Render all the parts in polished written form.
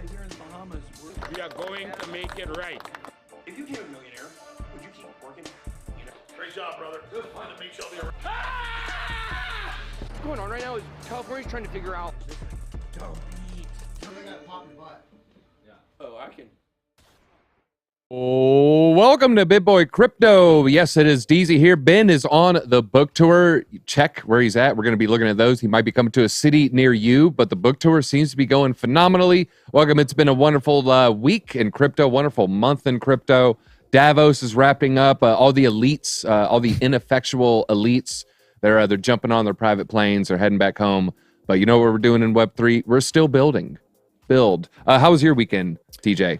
here in the Bahamas. We are going to make it right. If you became a millionaire, would you keep working? You know? Great job, brother. Good plan to make Shelby. What's going on right now is California's trying to figure out. Oh, I can. Oh, welcome to BitBoy Crypto. Yes, it is DZ here. Ben is on the book tour. Check where he's at. We're going to be looking at those. He might be coming to a city near you, but the book tour seems to be going phenomenally. Welcome. It's been a wonderful week in crypto, wonderful month in crypto. Davos is wrapping up. All the elites, all the ineffectual elites, they're jumping on their private planes. They're heading back home. But you know what we're doing in Web3? We're still building. How was your weekend, TJ?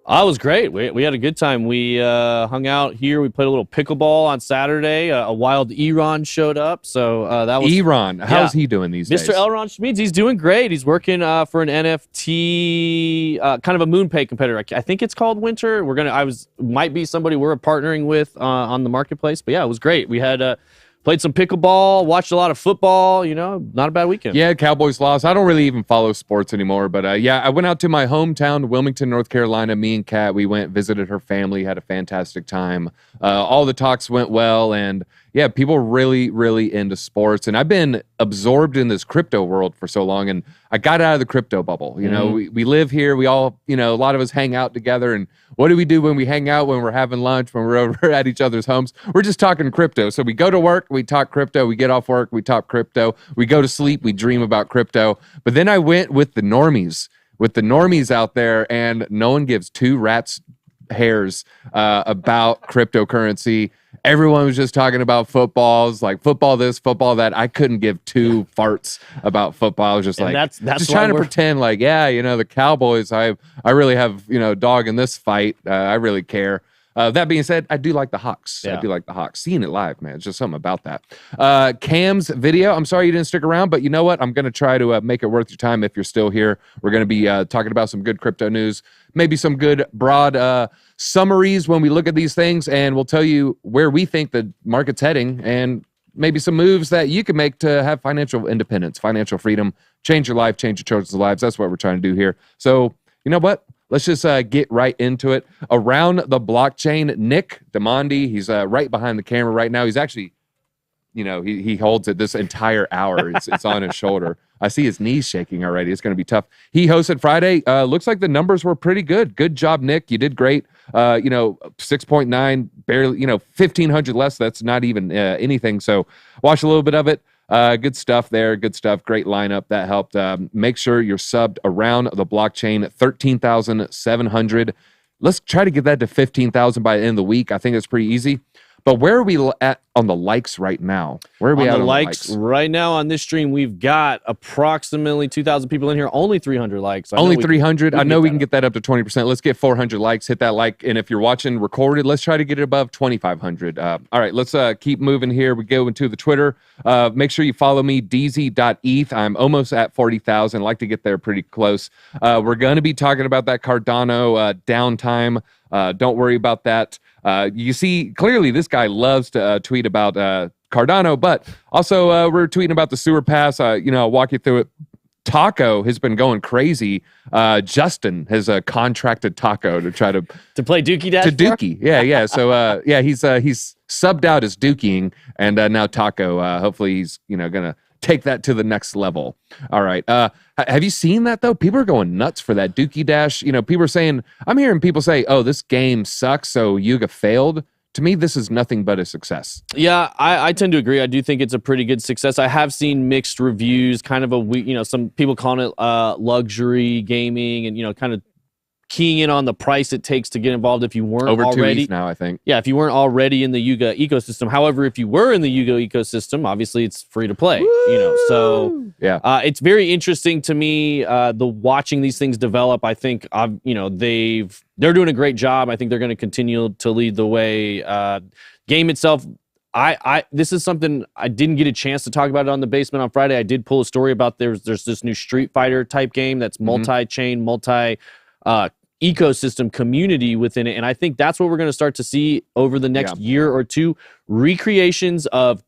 Oh, it was great. We had a good time. We hung out here. We played a little pickleball on Saturday. A wild Iran showed up. So that was... Iran. How's he doing these days? Mr. Elron Schmieds, he's doing great. He's working for an NFT, kind of a MoonPay competitor. I think it's called Winter. Might be somebody we're partnering with on the marketplace. But yeah, it was great. We had... played some pickleball, watched a lot of football, not a bad weekend. Yeah, Cowboys lost. I don't really even follow sports anymore, but yeah, I went out to my hometown, Wilmington, North Carolina. Me and Kat, we went, visited her family, had a fantastic time. All the talks went well, and yeah, people really, really into sports. And I've been absorbed in this crypto world for so long, and I got out of the crypto bubble. We live here. We all, a lot of us hang out together. And what do we do when we hang out, when we're having lunch, when we're over at each other's homes? We're just talking crypto. So we go to work, we talk crypto. We get off work, we talk crypto. We go to sleep, we dream about crypto. But then I went with the normies out there, and no one gives two rats' hairs about cryptocurrency. Everyone was just talking about footballs, like football this, football that. I couldn't give two farts about football. I was just that's just trying to pretend like, the Cowboys, I really have, dog in this fight. I really care. That being said, I do like the Hawks. Yeah. I do like the Hawks. Seeing it live, man, it's just something about that. Cam's video, I'm sorry you didn't stick around, but you know what? I'm going to try to make it worth your time if you're still here. We're going to be talking about some good crypto news, maybe some good broad summaries when we look at these things, and we'll tell you where we think the market's heading and maybe some moves that you can make to have financial independence, financial freedom, change your life, change your children's lives. That's what we're trying to do here. So, you know what? Let's just get right into it. Around the blockchain, Nick Demondi, he's right behind the camera right now. He's actually, he holds it this entire hour. It's on his shoulder. I see his knees shaking already. It's going to be tough. He hosted Friday. Looks like the numbers were pretty good. Good job, Nick. You did great. 6.9, barely, 1,500 less. That's not even anything. So watch a little bit of it. Good stuff there. Good stuff. Great lineup. That helped. Make sure you're subbed around the blockchain. 13,700. Let's try to get that to 15,000 by the end of the week. I think it's pretty easy. But where are we at on the likes right now? Where are we at on the likes? Right now on this stream, we've got approximately 2,000 people in here. Only 300 likes. Only 300. I know we can get that up to 20%. Let's get 400 likes. Hit that like. And if you're watching recorded, let's try to get it above 2,500. All right, let's keep moving here. We go into the Twitter. Make sure you follow me, dz.eth. I'm almost at 40,000. Like to get there pretty close. We're going to be talking about that Cardano downtime. Don't worry about that. You see, clearly this guy loves to tweet about Cardano, but also we're tweeting about the sewer pass. I'll walk you through it. Taco has been going crazy. Justin has contracted Taco to try to play Dookie Dash. To Dookie, yeah. So he's subbed out as Dookieing, and now Taco. Hopefully he's gonna take that to the next level. All right. Have you seen that though? People are going nuts for that Dookie Dash. People are saying, I'm hearing people say, "Oh, this game sucks, so Yuga failed." To me, this is nothing but a success. Yeah, I tend to agree. I do think it's a pretty good success. I have seen mixed reviews, kind of some people calling it luxury gaming, and kind of keying in on the price it takes to get involved if you weren't over already. 2 ETH now, I think. Yeah, if you weren't already in the Yuga ecosystem. However, if you were in the Yuga ecosystem, obviously it's free to play. Woo! So yeah, it's very interesting to me. The watching these things develop. I think they're doing a great job. I think they're going to continue to lead the way. Game itself. This is something I didn't get a chance to talk about it on the basement on Friday. I did pull a story about there's this new Street Fighter type game that's multi-chain, ecosystem community within it. And I think that's what we're going to start to see over the next year or two. Recreations of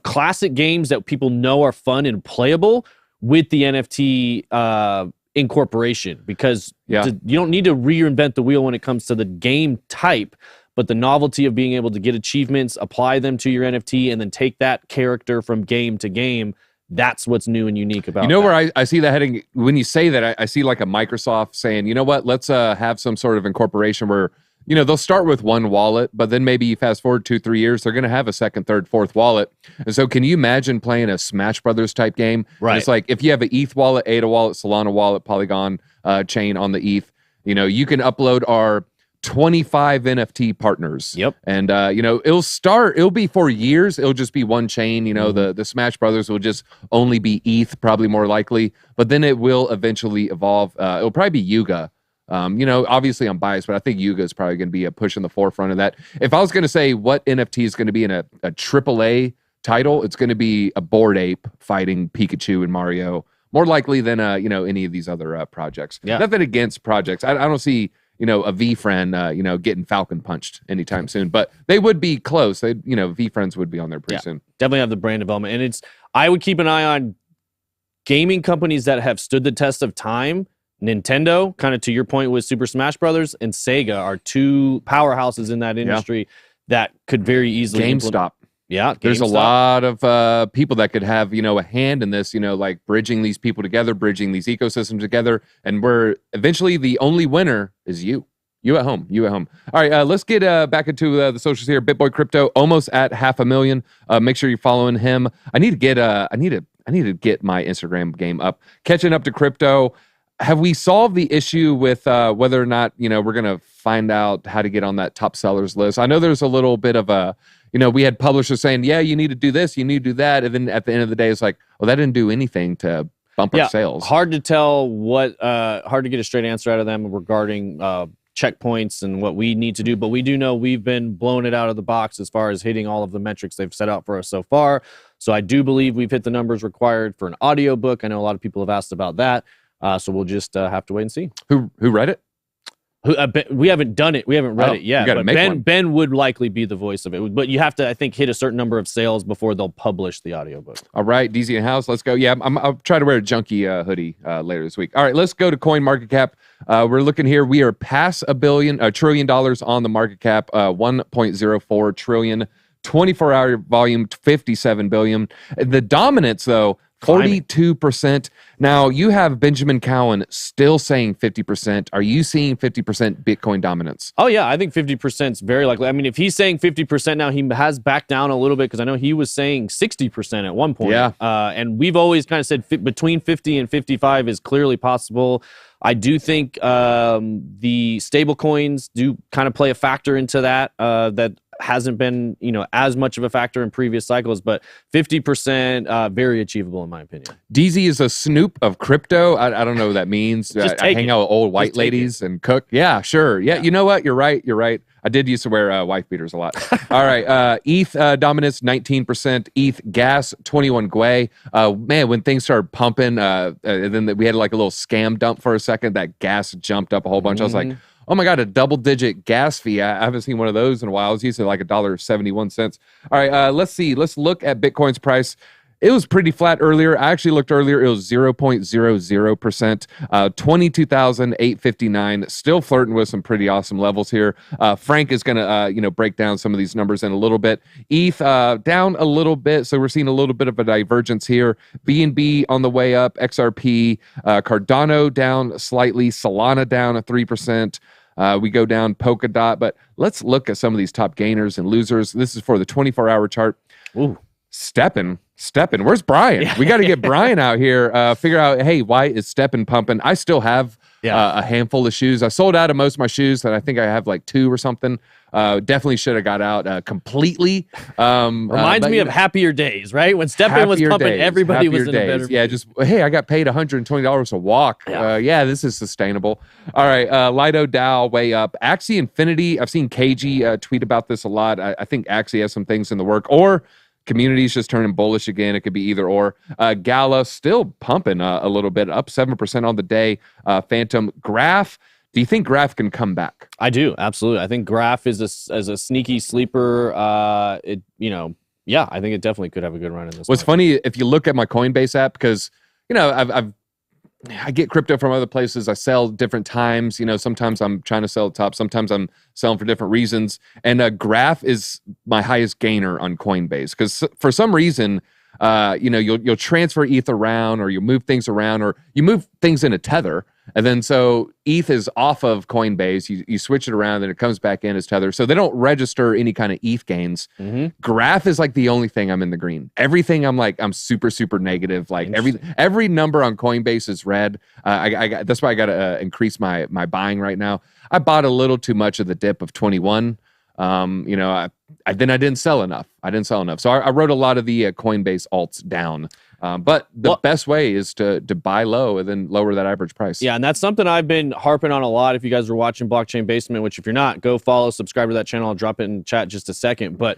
classic games that people know are fun and playable with the NFT incorporation, because Yeah. you don't need to reinvent the wheel when it comes to the game type, but the novelty of being able to get achievements, apply them to your NFT, and then take that character from game to game. That's what's new and unique about You know that. where I see that heading? When you say that, I see like a Microsoft saying, you know what, let's have some sort of incorporation where, you know, they'll start with one wallet, but then maybe you fast forward 2-3 years, they're going to have a second, third, fourth wallet. And so can you imagine playing a Smash Brothers type game? Right. And it's like, if you have an ETH wallet, ADA wallet, Solana wallet, Polygon chain on the ETH, you know, you can upload our 25 NFT partners. Yep. And, you know, it'll be for years. It'll just be one chain. You know, the Smash Brothers will just only be ETH, probably more likely, but then it will eventually evolve. It'll probably be Yuga. You know, obviously I'm biased, but I think Yuga is probably going to be a push in the forefront of that. If I was going to say what NFT is going to be in a AAA title, it's going to be a Bored Ape fighting Pikachu and Mario, more likely than, you know, any of these other projects. Yeah. Nothing against projects. I don't see, you know, a V-Friend, you know, getting Falcon punched anytime soon, but they would be close. They, you know, V-Friends would be on there pretty soon. Definitely have the brand development. And I would keep an eye on gaming companies that have stood the test of time. Nintendo, kind of to your point with Super Smash Brothers, and Sega are two powerhouses in that industry that could very easily GameStop. There's a GameStop. lot of people that could have, you know, a hand in this, you know, like bridging these people together, bridging these ecosystems together. And we're eventually the only winner is you. You at home. All right, let's get back into the socials here. BitBoy Crypto almost at 500,000. Make sure you're following him. I need to get my Instagram game up. Catching up to crypto. Have we solved the issue with whether or not, you know, we're going to find out how to get on that top sellers list? I know there's a little bit of a, you know, we had publishers saying, yeah, you need to do this, you need to do that. And then at the end of the day, it's like, well, that didn't do anything to bump our sales. Hard to tell hard to get a straight answer out of them regarding checkpoints and what we need to do. But we do know we've been blowing it out of the box as far as hitting all of the metrics they've set out for us so far. So I do believe we've hit the numbers required for an audiobook. I know a lot of people have asked about that. So we'll just have to wait and see. Who read it? We haven't done it. We haven't read it yet. But Ben would likely be the voice of it. But you have to, I think, hit a certain number of sales before they'll publish the audiobook. All right, DZ in house. Let's go. Yeah, I'll try to wear a junkie hoodie later this week. All right, let's go to Coin Market Cap. We're looking here. We are past $1 trillion on the market cap. 1.04 trillion. 24-hour volume, 57 billion. The dominance, though, 42%. Now, you have Benjamin Cowan still saying 50%. Are you seeing 50% Bitcoin dominance? Oh, yeah. I think 50% is very likely. I mean, if he's saying 50% now, he has backed down a little bit because I know he was saying 60% at one point. Yeah. And we've always kind of said between 50 and 55 is clearly possible. I do think the stable coins do kind of play a factor into that. That hasn't been, you know, as much of a factor in previous cycles, but 50% very achievable in my opinion. DZ is a snoop of crypto. I don't know what that means. I hang out with old white ladies and cook. Yeah, sure. Yeah, you know what? You're right. I did used to wear wife beaters a lot. All right. ETH dominance, 19%. ETH gas, 21 Gwei. Man, when things started pumping, and then we had like a little scam dump for a second, that gas jumped up a whole bunch. I was like, oh my God, a double-digit gas fee. I haven't seen one of those in a while. It's usually like $1.71. All right, let's see. Let's look at Bitcoin's price. It was pretty flat earlier. I actually looked earlier. It was 0.00%. 22,859. Still flirting with some pretty awesome levels here. Frank is going to, break down some of these numbers in a little bit. ETH down a little bit, so we're seeing a little bit of a divergence here. BNB on the way up. XRP, Cardano down slightly. Solana down 3%. We go down Polkadot, but let's look at some of these top gainers and losers. This is for the 24-hour chart. Ooh. Steppin'. Where's Brian? Yeah. We got to get Brian out here. Figure out, hey, why is Steppin' pumping? I still have a handful of shoes. I sold out of most of my shoes, and I think I have like 2 or something. Definitely should have got out completely. Reminds me of happier days, right? When Steppin' was pumping, everybody was in a better. Yeah, just hey, I got paid $120 a walk. Yeah, this is sustainable. All right, Lido Dow way up. Axie Infinity. I've seen KG tweet about this a lot. I think Axie has some things in the work, or community's just turning bullish again. It could be either or. Gala still pumping a little bit, up 7% on the day. Phantom Graph. Do you think Graph can come back? I do, absolutely. I think Graph is a sneaky sleeper. I think it definitely could have a good run in this. What's funny, if you look at my Coinbase app, because I've I get crypto from other places. I sell different times. Sometimes I'm trying to sell at top. Sometimes I'm selling for different reasons. And Graph is my highest gainer on Coinbase because for some reason, you'll transfer ETH around, or you move things around, or you move things in a tether. And then so ETH is off of Coinbase. You switch it around, and it comes back in as tether. So they don't register any kind of ETH gains. Graph is like the only thing I'm in the green. Everything I'm super, super negative. Like every number on Coinbase is red. That's why I got to increase my buying right now. I bought a little too much of the dip of 21. I didn't sell enough. So I wrote a lot of the Coinbase alts down. But the best way is to buy low and then lower that average price. Yeah, and that's something I've been harping on a lot. If you guys are watching Blockchain Basement, which if you're not, go follow, subscribe to that channel. I'll drop it in chat just a second. But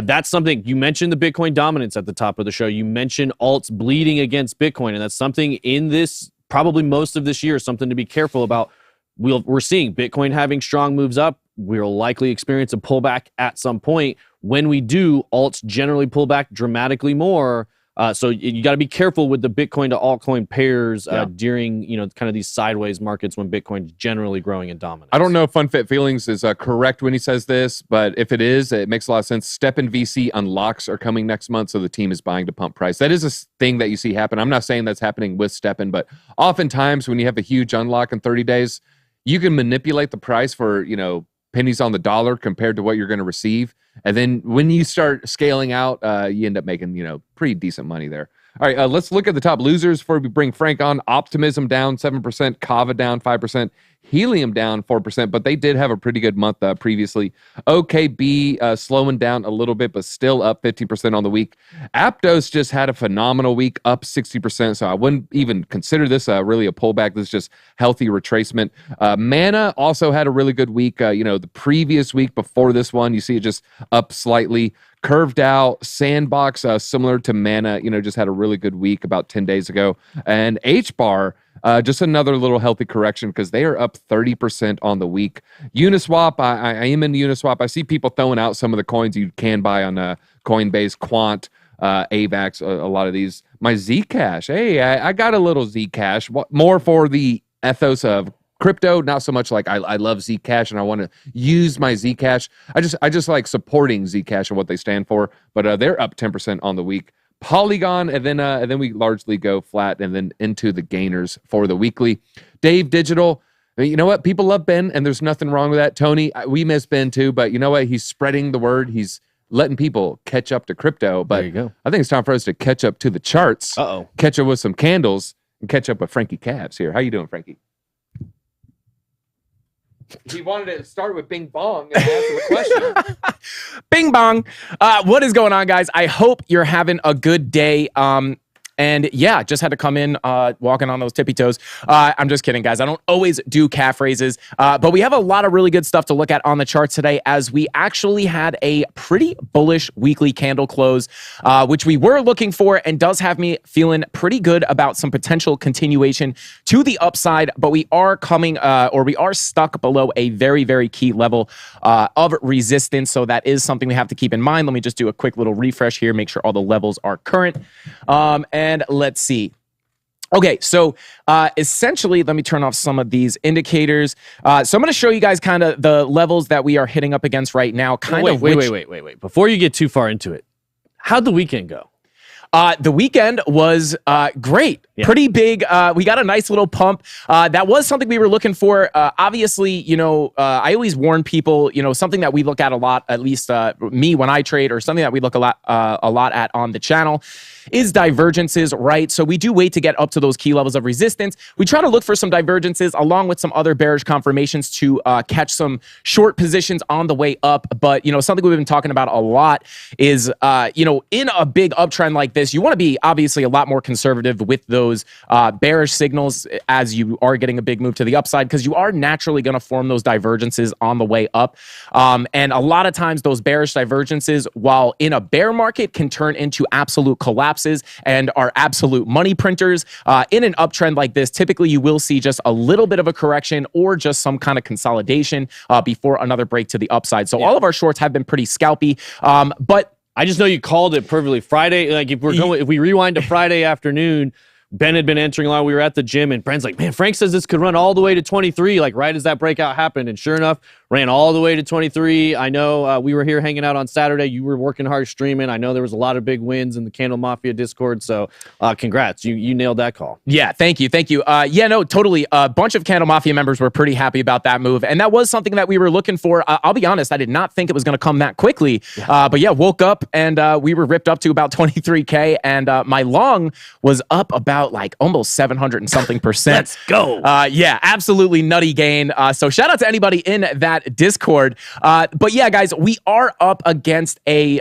that's something, you mentioned the Bitcoin dominance at the top of the show. You mentioned alts bleeding against Bitcoin, and that's something in this, probably most of this year, something to be careful about. We're seeing Bitcoin having strong moves up. We'll likely experience a pullback at some point. When we do, alts generally pull back dramatically more. So you got to be careful with the Bitcoin to altcoin pairs during, kind of these sideways markets when Bitcoin's generally growing in dominance. I don't know if FunFit Feelings is correct when he says this, but if it is, it makes a lot of sense. Step-in VC unlocks are coming next month, so the team is buying to pump price. That is a thing that you see happen. I'm not saying that's happening with Step-in, but oftentimes when you have a huge unlock in 30 days, you can manipulate the price for, pennies on the dollar compared to what you're going to receive. And then when you start scaling out, you end up making, pretty decent money there. All right, let's look at the top losers before we bring Frank on. Optimism down 7%, Kava down 5%, Helium down 4%, but they did have a pretty good month previously. OKB slowing down a little bit, but still up 50% on the week. Aptos just had a phenomenal week, up 60%, so I wouldn't even consider this really a pullback. This is just healthy retracement. Mana also had a really good week. The previous week before this one, you see it just up slightly. Curved out, Sandbox, similar to Mana, just had a really good week about 10 days ago. And HBAR, just another little healthy correction because they are up 30% on the week. Uniswap, I am into Uniswap. I see people throwing out some of the coins you can buy on Coinbase, Quant, AVAX, a lot of these. My Zcash, hey, I got a little Zcash, more for the ethos of crypto, not so much like I love Zcash and I want to use my Zcash. I just like supporting Zcash and what they stand for. But they're up 10% on the week. Polygon, and then we largely go flat and then into the gainers for the weekly. Dave Digital, you know what? People love Ben, and there's nothing wrong with that. Tony, we miss Ben too, but you know what? He's spreading the word. He's letting people catch up to crypto. But there you go. I think it's time for us to catch up to the charts. Catch up with some candles and catch up with Frankie Cabs here. How you doing, Frankie? He wanted to start with Bing Bong and answer the question. Bing Bong. What is going on, guys? I hope you're having a good day. And yeah, just had to come in walking on those tippy toes. I'm just kidding, guys. I don't always do calf raises, but we have a lot of really good stuff to look at on the charts today as we actually had a pretty bullish weekly candle close, which we were looking for and does have me feeling pretty good about some potential continuation to the upside, but we are coming or we are stuck below a very, very key level of resistance. So that is something we have to keep in mind. Let me just do a quick little refresh here, make sure all the levels are current. And let's see. Okay, so essentially, let me turn off some of these indicators. So I'm going to show you guys kind of the levels that we are hitting up against right now. Wait. Before you get too far into it, how'd the weekend go? The weekend was great. Yeah. Pretty big. We got a nice little pump. That was something we were looking for. Obviously, I always warn people, something that we look at a lot, at least me when I trade, or something that we look a lot at on the channel, is divergences, right? So we do wait to get up to those key levels of resistance. We try to look for some divergences along with some other bearish confirmations to catch some short positions on the way up. But, something we've been talking about a lot is, in a big uptrend like this, you want to be obviously a lot more conservative with those bearish signals as you are getting a big move to the upside, because you are naturally going to form those divergences on the way up. And a lot of times those bearish divergences, while in a bear market, can turn into absolute collapses and are absolute money printers. In an uptrend like this, typically you will see just a little bit of a correction or just some kind of consolidation before another break to the upside. So all of our shorts have been pretty scalpy, but I just know you called it perfectly. Friday, like if we rewind to Friday afternoon, Ben had been entering along. We were at the gym, and Brent's like, man, Frank says this could run all the way to 23, like right as that breakout happened. And sure enough, ran all the way to 23. I know we were here hanging out on Saturday. You were working hard streaming. I know there was a lot of big wins in the Candle Mafia Discord. So congrats. You nailed that call. Yeah, thank you. Yeah, no, totally. A bunch of Candle Mafia members were pretty happy about that move. And that was something that we were looking for. I'll be honest, I did not think it was going to come that quickly. But yeah, woke up and we were ripped up to about 23K. And my long was up about like almost 700 and something %. Let's go. Yeah, absolutely nutty gain. So shout out to anybody in that Discord. But yeah, guys, we are up against a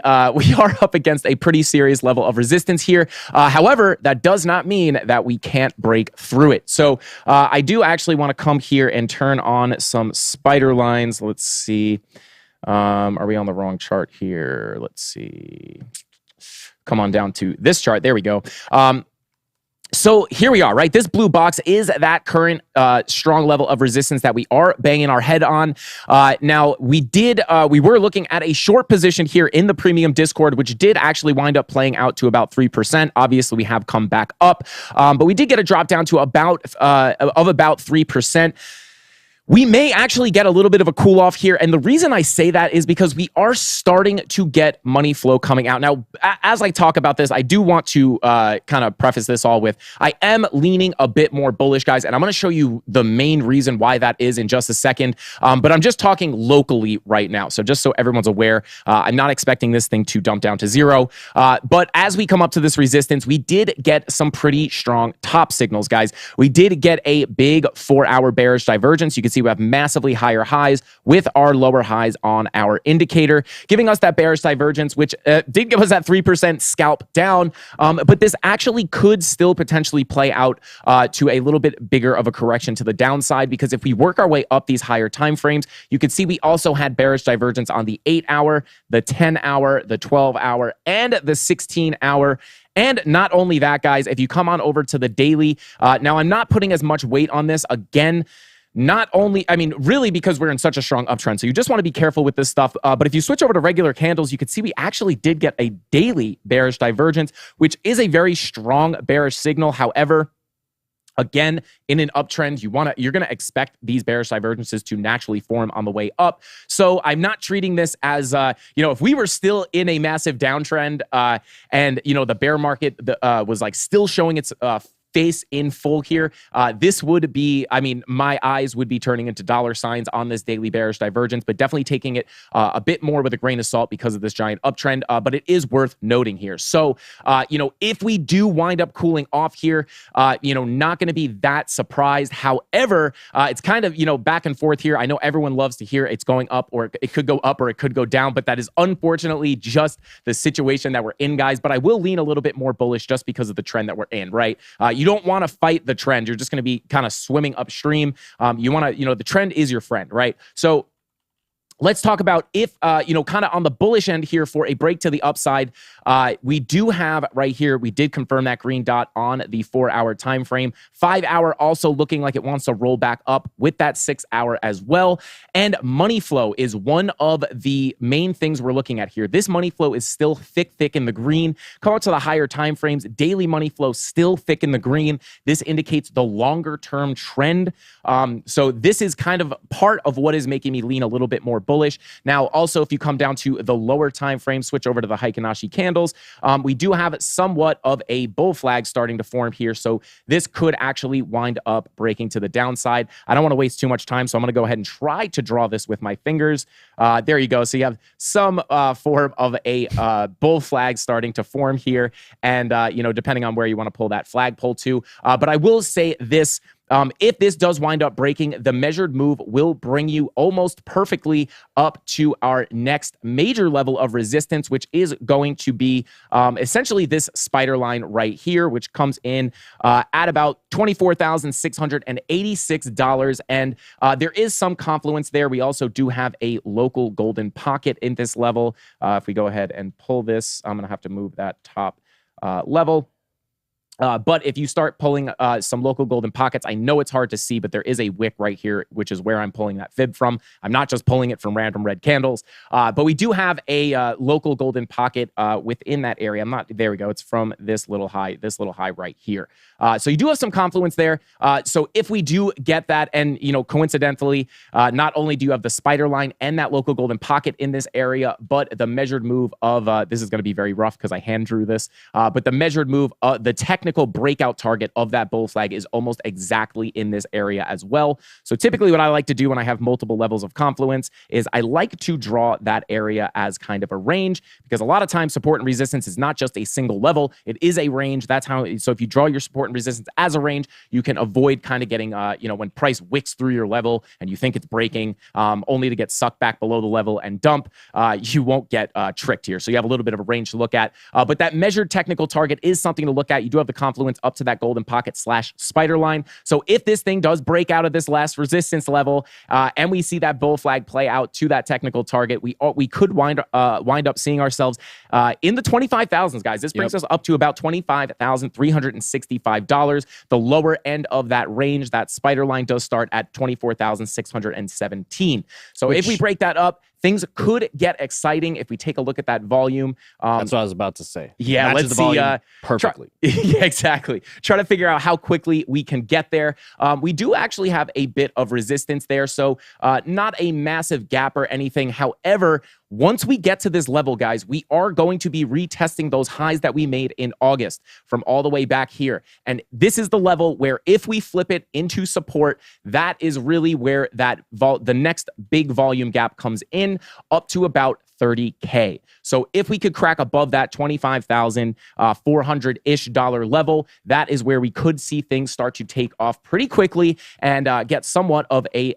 pretty serious level of resistance here. However, that does not mean that we can't break through it. So I do actually want to come here and turn on some spider lines. Let's see. Are we on the wrong chart here? Let's see. Come on down to this chart. There we go. So here we are, right? This blue box is that current strong level of resistance that we are banging our head on. Now, we were looking at a short position here in the premium Discord, which did actually wind up playing out to about 3%. Obviously, we have come back up, but we did get a drop down to about 3%. We may actually get a little bit of a cool off here. And the reason I say that is because we are starting to get money flow coming out. Now, as I talk about this, I do want to kind of preface this all with, I am leaning a bit more bullish, guys. And I'm going to show you the main reason why that is in just a second. But I'm just talking locally right now. So just so everyone's aware, I'm not expecting this thing to dump down to zero. But as we come up to this resistance, we did get some pretty strong top signals, guys. We did get a big 4-hour bearish divergence. You can see we have massively higher highs with our lower highs on our indicator, giving us that bearish divergence, which did give us that 3% scalp down. But this actually could still potentially play out to a little bit bigger of a correction to the downside, because if we work our way up these higher time frames, you can see we also had bearish divergence on the 8-hour, the 10-hour, the 12-hour, and the 16-hour. And not only that, guys, if you come on over to the daily, now I'm not putting as much weight on this. Again, really because we're in such a strong uptrend. So you just want to be careful with this stuff. But if you switch over to regular candles, you can see we actually did get a daily bearish divergence, which is a very strong bearish signal. However, again, in an uptrend, you're going to expect these bearish divergences to naturally form on the way up. So I'm not treating this as, if we were still in a massive downtrend and, the bear market was like still showing its face in full here, this would be, my eyes would be turning into dollar signs on this daily bearish divergence, but definitely taking it a bit more with a grain of salt because of this giant uptrend. But it is worth noting here. So, if we do wind up cooling off here, not going to be that surprised. However, it's kind of, back and forth here. I know everyone loves to hear it's going up, or it could go up, or it could go down, but that is unfortunately just the situation that we're in, guys. But I will lean a little bit more bullish just because of the trend that we're in, right? You don't want to fight the trend. You're just going to be kind of swimming upstream. You want to, the trend is your friend, right? So let's talk about if, kind of on the bullish end here for a break to the upside, we do have right here, we did confirm that green dot on the 4-hour time frame. 5-hour also looking like it wants to roll back up with that 6-hour as well. And money flow is one of the main things we're looking at here. This money flow is still thick in the green. Come out to the higher time frames, daily money flow still thick in the green. This indicates the longer term trend. So this is kind of part of what is making me lean a little bit more bullish. Now, also, if you come down to the lower time frame, switch over to the Heikinashi candles, we do have somewhat of a bull flag starting to form here. So this could actually wind up breaking to the downside. I don't want to waste too much time, so I'm going to go ahead and try to draw this with my fingers. There you go. So you have some form of a bull flag starting to form here. And, depending on where you want to pull that flagpole to. But I will say this. If this does wind up breaking, the measured move will bring you almost perfectly up to our next major level of resistance, which is going to be essentially this spider line right here, which comes in at about $24,686. And there is some confluence there. We also do have a local golden pocket in this level. If we go ahead and pull this, I'm going to have to move that top level. But if you start pulling some local golden pockets, I know it's hard to see, but there is a wick right here, which is where I'm pulling that fib from. I'm not just pulling it from random red candles, but we do have a local golden pocket within that area. There we go. It's from this little high right here. So you do have some confluence there. So if we do get that, and coincidentally, not only do you have the spider line and that local golden pocket in this area, but the measured move of this is going to be very rough because I hand drew this, but the measured move, the technical breakout target of that bull flag is almost exactly in this area as well. So typically what I like to do when I have multiple levels of confluence is I like to draw that area as kind of a range, because a lot of times support and resistance is not just a single level, it is a range. That's how, so if you draw your support and resistance as a range, you can avoid kind of getting, when price wicks through your level and you think it's breaking, only to get sucked back below the level and dump, you won't get tricked here. So you have a little bit of a range to look at, but that measured technical target is something to look at. You do have the confluence up to that golden pocket / spider line. So if this thing does break out of this last resistance level and we see that bull flag play out to that technical target, we could wind up seeing ourselves in the 25,000s, guys. This brings us up to about $25,365. The lower end of that range, that spider line does start at 24,617. So if we break that up, things could get exciting if we take a look at that volume. That's what I was about to say. Yeah, let's see. Perfectly. Yeah, exactly. Try to figure out how quickly we can get there. We do actually have a bit of resistance there, so not a massive gap or anything. However, once we get to this level, guys, we are going to be retesting those highs that we made in August from all the way back here. And this is the level where if we flip it into support, that is really where that the next big volume gap comes in, up to about 30K. So if we could crack above that $25,400-ish level, that is where we could see things start to take off pretty quickly and get somewhat of a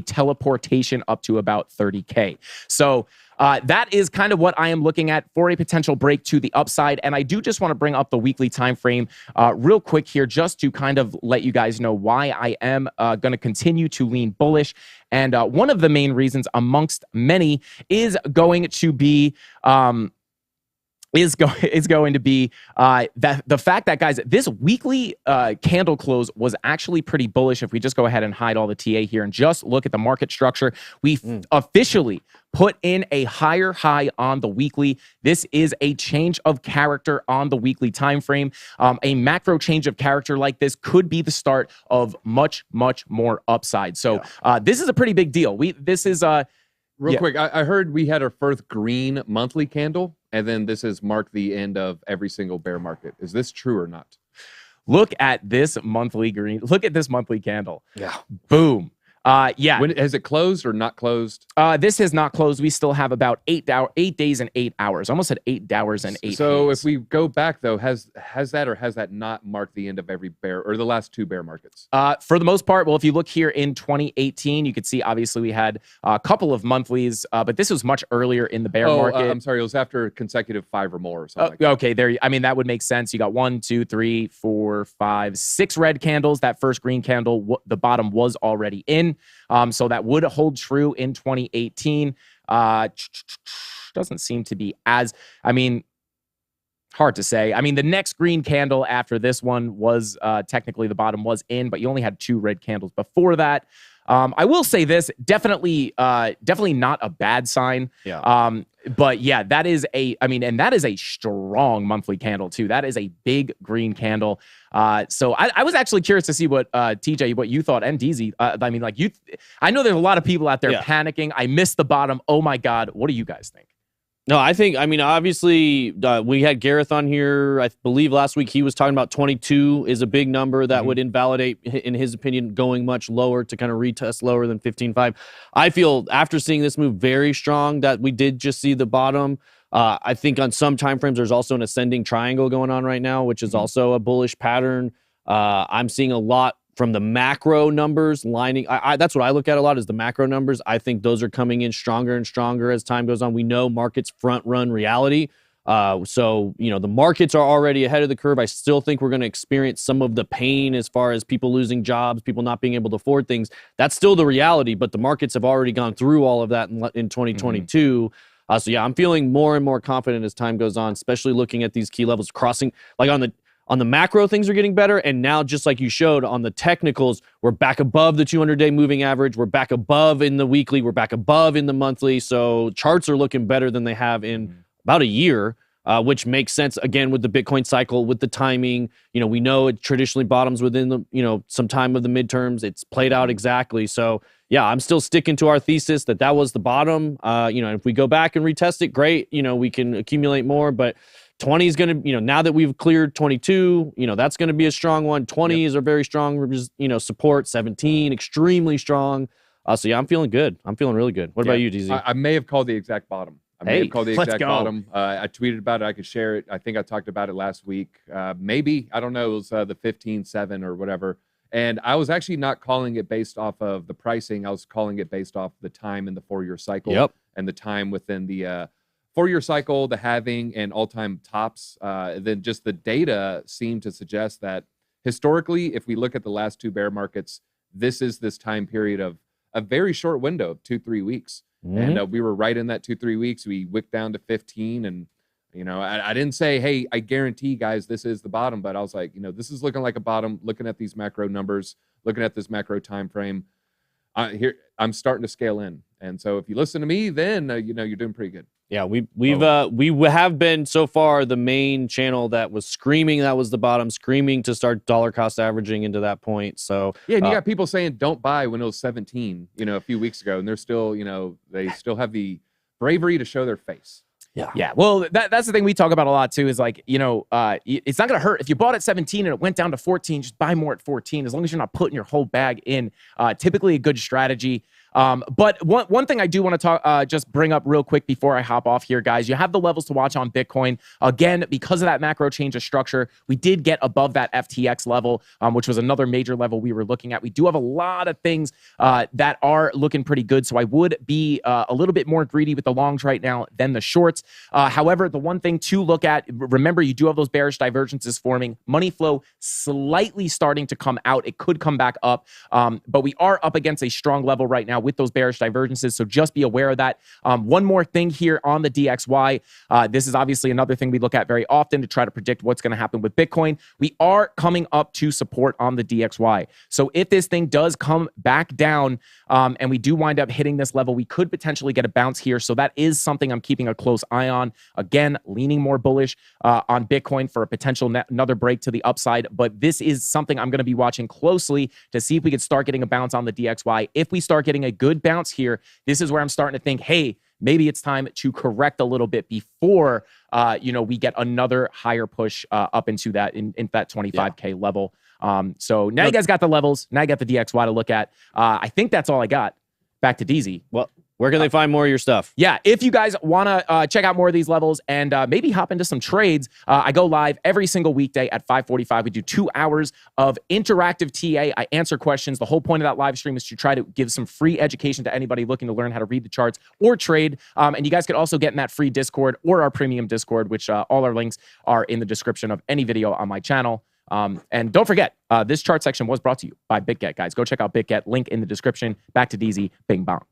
teleportation up to about 30K. So that is kind of what I am looking at for a potential break to the upside. And I do just want to bring up the weekly time frame real quick here, just to kind of let you guys know why I am going to continue to lean bullish. And one of the main reasons amongst many is going to be that the fact that, guys, this weekly candle close was actually pretty bullish. If we just go ahead and hide all the TA here and just look at the market structure, we officially put in a higher high on the weekly. This is a change of character on the weekly time frame. A macro change of character like this could be the start of much, much more upside. So this is a pretty big deal. Real quick, I heard we had our first green monthly candle, and then this has marked the end of every single bear market. Is this true or not? Look at this monthly green. Look at this monthly candle. Yeah. Boom. When has it closed or not closed? This has not closed. We still have about 8 days and 8 hours. Almost at 8 hours and 8 So days. if we go back, though, has that or has that not marked the end of every bear or the last two bear markets? For the most part, well, if you look here in 2018, you could see obviously we had a couple of monthlies, but this was much earlier in the bear market. I'm sorry, it was after consecutive 5 or more or something like that. Okay, that would make sense. You got 1, 2, 3, 4, 5, 6 red candles. That first green candle, the bottom was already in. So that would hold true in 2018. Doesn't seem to be as, hard to say. The next green candle after this one was technically the bottom was in, but you only had 2 red candles before that. I will say this, definitely not a bad sign. Yeah. But yeah, that is and that is a strong monthly candle too. That is a big green candle. So I was actually curious to see what TJ, what you thought, and DZ. I know there's a lot of people out there panicking. I missed the bottom. Oh my God. What do you guys think? No, obviously, we had Gareth on here, I believe last week. He was talking about 22 is a big number that would invalidate, in his opinion, going much lower to kind of retest lower than 15.5. I feel, after seeing this move, very strong that we did just see the bottom. I think on some time frames, there's also an ascending triangle going on right now, which is also a bullish pattern. I'm seeing a lot from the macro numbers lining. That's what I look at a lot, is the macro numbers. I think those are coming in stronger and stronger as time goes on. We know markets front run reality. So, the markets are already ahead of the curve. I still think we're going to experience some of the pain as far as people losing jobs, people not being able to afford things. That's still the reality, but the markets have already gone through all of that in 2022. So yeah, I'm feeling more and more confident as time goes on, especially looking at these key levels crossing, like on on the macro, things are getting better. And now, just like you showed on the technicals, we're back above the 200-day moving average. We're back above in the weekly. We're back above in the monthly. So charts are looking better than they have in about a year, which makes sense, again, with the Bitcoin cycle, with the timing. You know, we know it traditionally bottoms within the, you know, some time of the midterms. It's played out exactly. So, yeah, I'm still sticking to our thesis that was the bottom. You know, if we go back and retest it, great. You know, we can accumulate more, but 20 is going to, you know, now that we've cleared 22, you know, that's going to be a strong one. 20 is a very strong, you know, support. 17, extremely strong. So, yeah, I'm feeling good. I'm feeling really good. What about you, DZ? I may have called the exact bottom. I may have called the exact bottom. I tweeted about it. I could share it. I think I talked about it last week. Maybe, I don't know, it was the 15-7 or whatever. And I was actually not calling it based off of the pricing. I was calling it based off the time in the 4-year cycle and the time within the 4-year cycle, the halving and all-time tops. Then just the data seemed to suggest that historically, if we look at the last 2 bear markets, this is this time period of a very short window of 2-3 weeks. And we were right in that 2-3 weeks. We wicked down to 15. And, you know, I didn't say, hey, I guarantee, guys, this is the bottom. But I was like, you know, this is looking like a bottom, looking at these macro numbers, looking at this macro time frame. Here, I'm starting to scale in. And so if you listen to me, then, you know, you're doing pretty good. Yeah, we have been so far the main channel that was screaming that was the bottom, screaming to start dollar cost averaging into that point. So yeah, and you got people saying don't buy when it was 17, you know, a few weeks ago, and they're still, you know, they still have the bravery to show their face. Yeah. Well, that's the thing we talk about a lot too. Is like, you know, it's not gonna hurt if you bought at 17 and it went down to 14. Just buy more at 14, as long as you're not putting your whole bag in. Typically a good strategy. But one thing I do want to talk, just bring up real quick before I hop off here, guys. You have the levels to watch on Bitcoin. Again, because of that macro change of structure, we did get above that FTX level, which was another major level we were looking at. We do have a lot of things that are looking pretty good. So I would be a little bit more greedy with the longs right now than the shorts. However, the one thing to look at, remember, you do have those bearish divergences forming. Money flow slightly starting to come out. It could come back up, but we are up against a strong level right now with those bearish divergences, so just be aware of that. One more thing here on the DXY. This is obviously another thing we look at very often to try to predict what's going to happen with Bitcoin. We are coming up to support on the DXY. So if this thing does come back down and we do wind up hitting this level, we could potentially get a bounce here. So that is something I'm keeping a close eye on. Again, leaning more bullish on Bitcoin for a potential another break to the upside. But this is something I'm going to be watching closely to see if we could start getting a bounce on the DXY. If we start getting a good bounce here, this is where I'm starting to think, hey, maybe it's time to correct a little bit before you know, we get another higher push up into that in that 25K level. So now you guys got the levels. Now you got the DXY to look at. I think that's all I got. Back to DZ. Well, where can they find more of your stuff? Yeah, if you guys want to check out more of these levels and maybe hop into some trades, I go live every single weekday at 5:45. We do 2 hours of interactive TA. I answer questions. The whole point of that live stream is to try to give some free education to anybody looking to learn how to read the charts or trade. And you guys could also get in that free Discord or our premium Discord, which all our links are in the description of any video on my channel. And don't forget, this chart section was brought to you by BitGet, guys. Go check out BitGet. Link in the description. Back to DZ. Bing bong.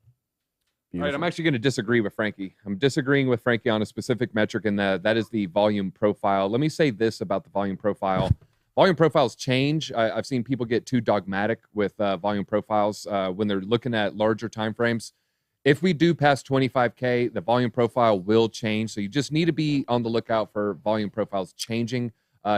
All right, I'm actually going to disagree with Frankie. I'm disagreeing with Frankie on a specific metric, and that is the volume profile. Let me say this about the volume profile. Volume profiles change. I've seen people get too dogmatic with volume profiles when they're looking at larger time frames. If we do pass 25K, the volume profile will change. So you just need to be on the lookout for volume profiles changing.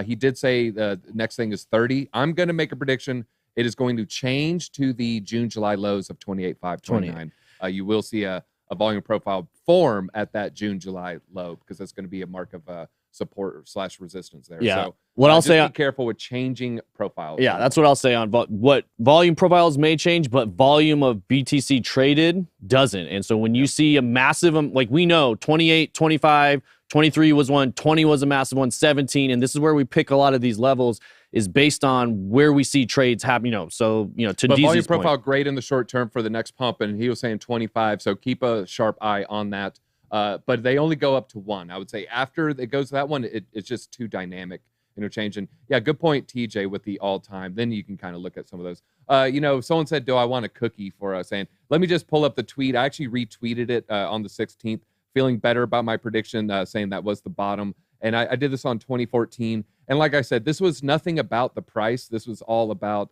He did say the next thing is 30. I'm going to make a prediction. It is going to change to the June, July lows of 28.5, 29. You will see a volume profile form at that June, July low because that's going to be a mark of support / resistance there. Yeah. So what I'll say, be careful with changing profiles. Yeah, that's what I'll say on what volume profiles may change, but volume of BTC traded doesn't. And so when you see a massive, like we know 28, 25, 23 was one, 20 was a massive one, 17, and this is where we pick a lot of these levels is based on where we see trades happen, you know. So, you know, to but DZ's volume profile point, great in the short term for the next pump, and he was saying 25, so keep a sharp eye on that. But they only go up to 1. I would say after it goes to that one, it's just too dynamic, interchange. And yeah, good point, TJ, with the all-time. Then you can kind of look at some of those. You know, someone said, do I want a cookie for saying, let me just pull up the tweet. I actually retweeted it on the 16th, feeling better about my prediction, saying that was the bottom. And I did this on 2014. And like I said, this was nothing about the price. This was all about,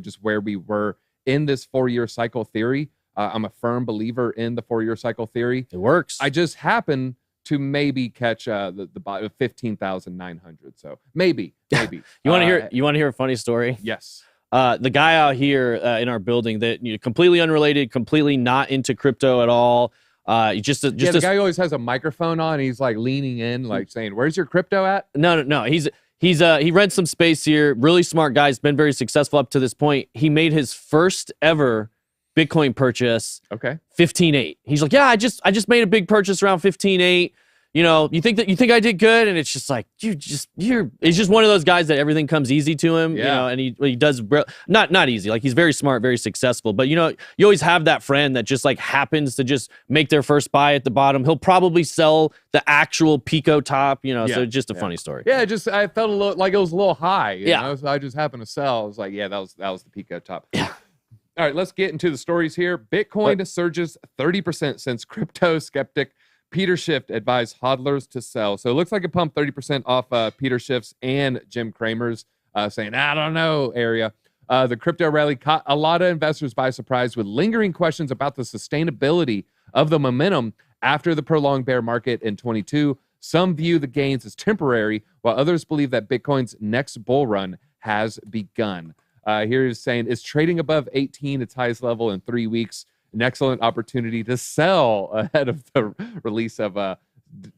just where we were in this 4-year cycle theory. I'm a firm believer in the 4-year cycle theory. It works. I just happen to maybe catch the bottom of 15,900. So maybe. You want to hear a funny story? Yes. The guy out here in our building that completely unrelated, completely not into crypto at all. The guy always has a microphone on. He's like leaning in, like saying, "Where's your crypto at?" No. He rents some space here. Really smart guy. He's been very successful up to this point. He made his first ever Bitcoin purchase. Okay. 15.8. He's like, yeah, I just made a big purchase around 15.8. You think I did good? And it's just like, he's just one of those guys that everything comes easy to him, and he does not easy. Like, he's very smart, very successful, but you always have that friend that just like happens to just make their first buy at the bottom. He'll probably sell the actual Pico top, so just a funny story. Yeah. I felt a little like it was a little high. You know? So I just happened to sell. I was like, yeah, that was the Pico top. Yeah. All right, let's get into the stories here. Bitcoin surges 30% since crypto skeptic Peter Schiff advised hodlers to sell. So it looks like it pumped 30% off Peter Schiff's and Jim Cramer's saying, I don't know, area. The crypto rally caught a lot of investors by surprise with lingering questions about the sustainability of the momentum after the prolonged bear market in 22. Some view the gains as temporary, while others believe that Bitcoin's next bull run has begun. Here is saying, it's trading above 18, its highest level in 3 weeks. An excellent opportunity to sell ahead of the release of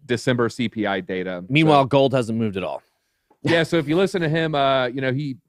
December CPI data. Meanwhile, gold hasn't moved at all. Yeah, so if you listen to him,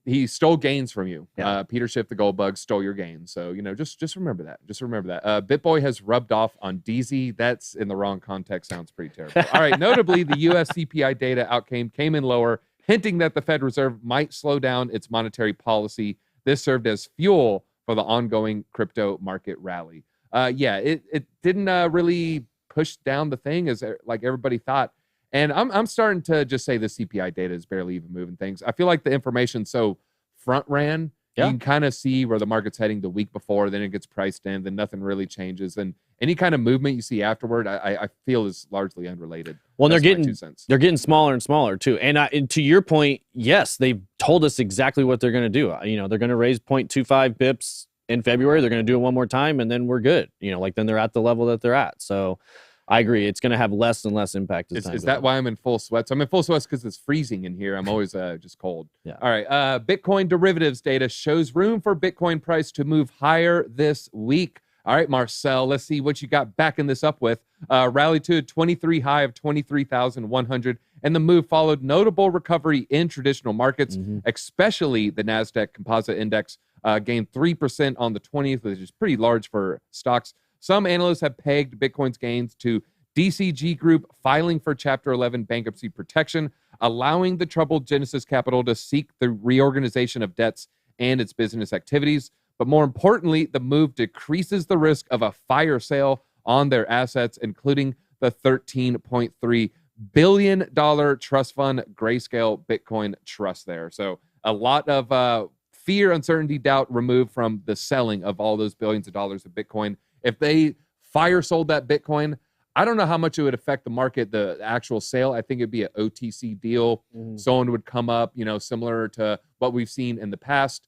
he stole gains from you. Yeah. Peter Schiff, the gold bug, stole your gains. So, just remember that. Just remember that. BitBoy has rubbed off on DZ. That's in the wrong context. Sounds pretty terrible. All right, notably, the U.S. CPI data came in lower, hinting that the Fed Reserve might slow down its monetary policy. This served as fuel for the ongoing crypto market rally. It didn't really push down the thing as like everybody thought. And I'm starting to just say the CPI data is barely even moving things. I feel like the information's so front ran. Yeah. You can kind of see where the market's heading the week before, then it gets priced in, then nothing really changes. And any kind of movement you see afterward, I feel is largely unrelated. Well, they're getting smaller and smaller too. And to your point, yes, they've told us exactly what they're going to do. They're going to raise 0.25 bips in February. They're going to do it one more time, and then we're good. Then they're at the level that they're at. So I agree. It's going to have less and less impact. Is that why I'm in full sweats? I'm in full sweats because it's freezing in here. I'm always just cold. Yeah. All right. Bitcoin derivatives data shows room for Bitcoin price to move higher this week. All right, Marcel, let's see what you got backing this up with. Rally to a 23 high of 23,100, and the move followed notable recovery in traditional markets, especially the NASDAQ Composite Index gained 3% on the 20th, which is pretty large for stocks. Some analysts have pegged Bitcoin's gains to DCG Group filing for Chapter 11 bankruptcy protection, allowing the troubled Genesis Capital to seek the reorganization of debts and its business activities. But more importantly, the move decreases the risk of a fire sale on their assets, including the $13.3 billion trust fund Grayscale Bitcoin Trust there. So a lot of fear, uncertainty, doubt removed from the selling of all those billions of dollars of Bitcoin. If they fire sold that Bitcoin, I don't know how much it would affect the market, the actual sale. I think it'd be an OTC deal. Someone would come up, similar to what we've seen in the past.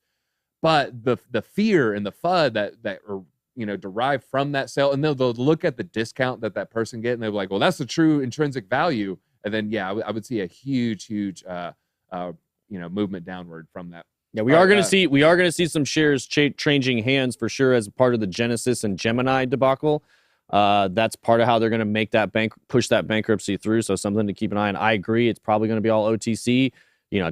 But the fear and the FUD that are derived from that sale, and they'll look at the discount that person get, and they're like, well, that's the true intrinsic value. And then I would see a huge movement downward from that. Yeah, we are going to see some shares changing hands for sure as part of the Genesis and Gemini debacle. That's part of how they're going to make that push that bankruptcy through. So something to keep an eye on. I agree, it's probably going to be all OTC.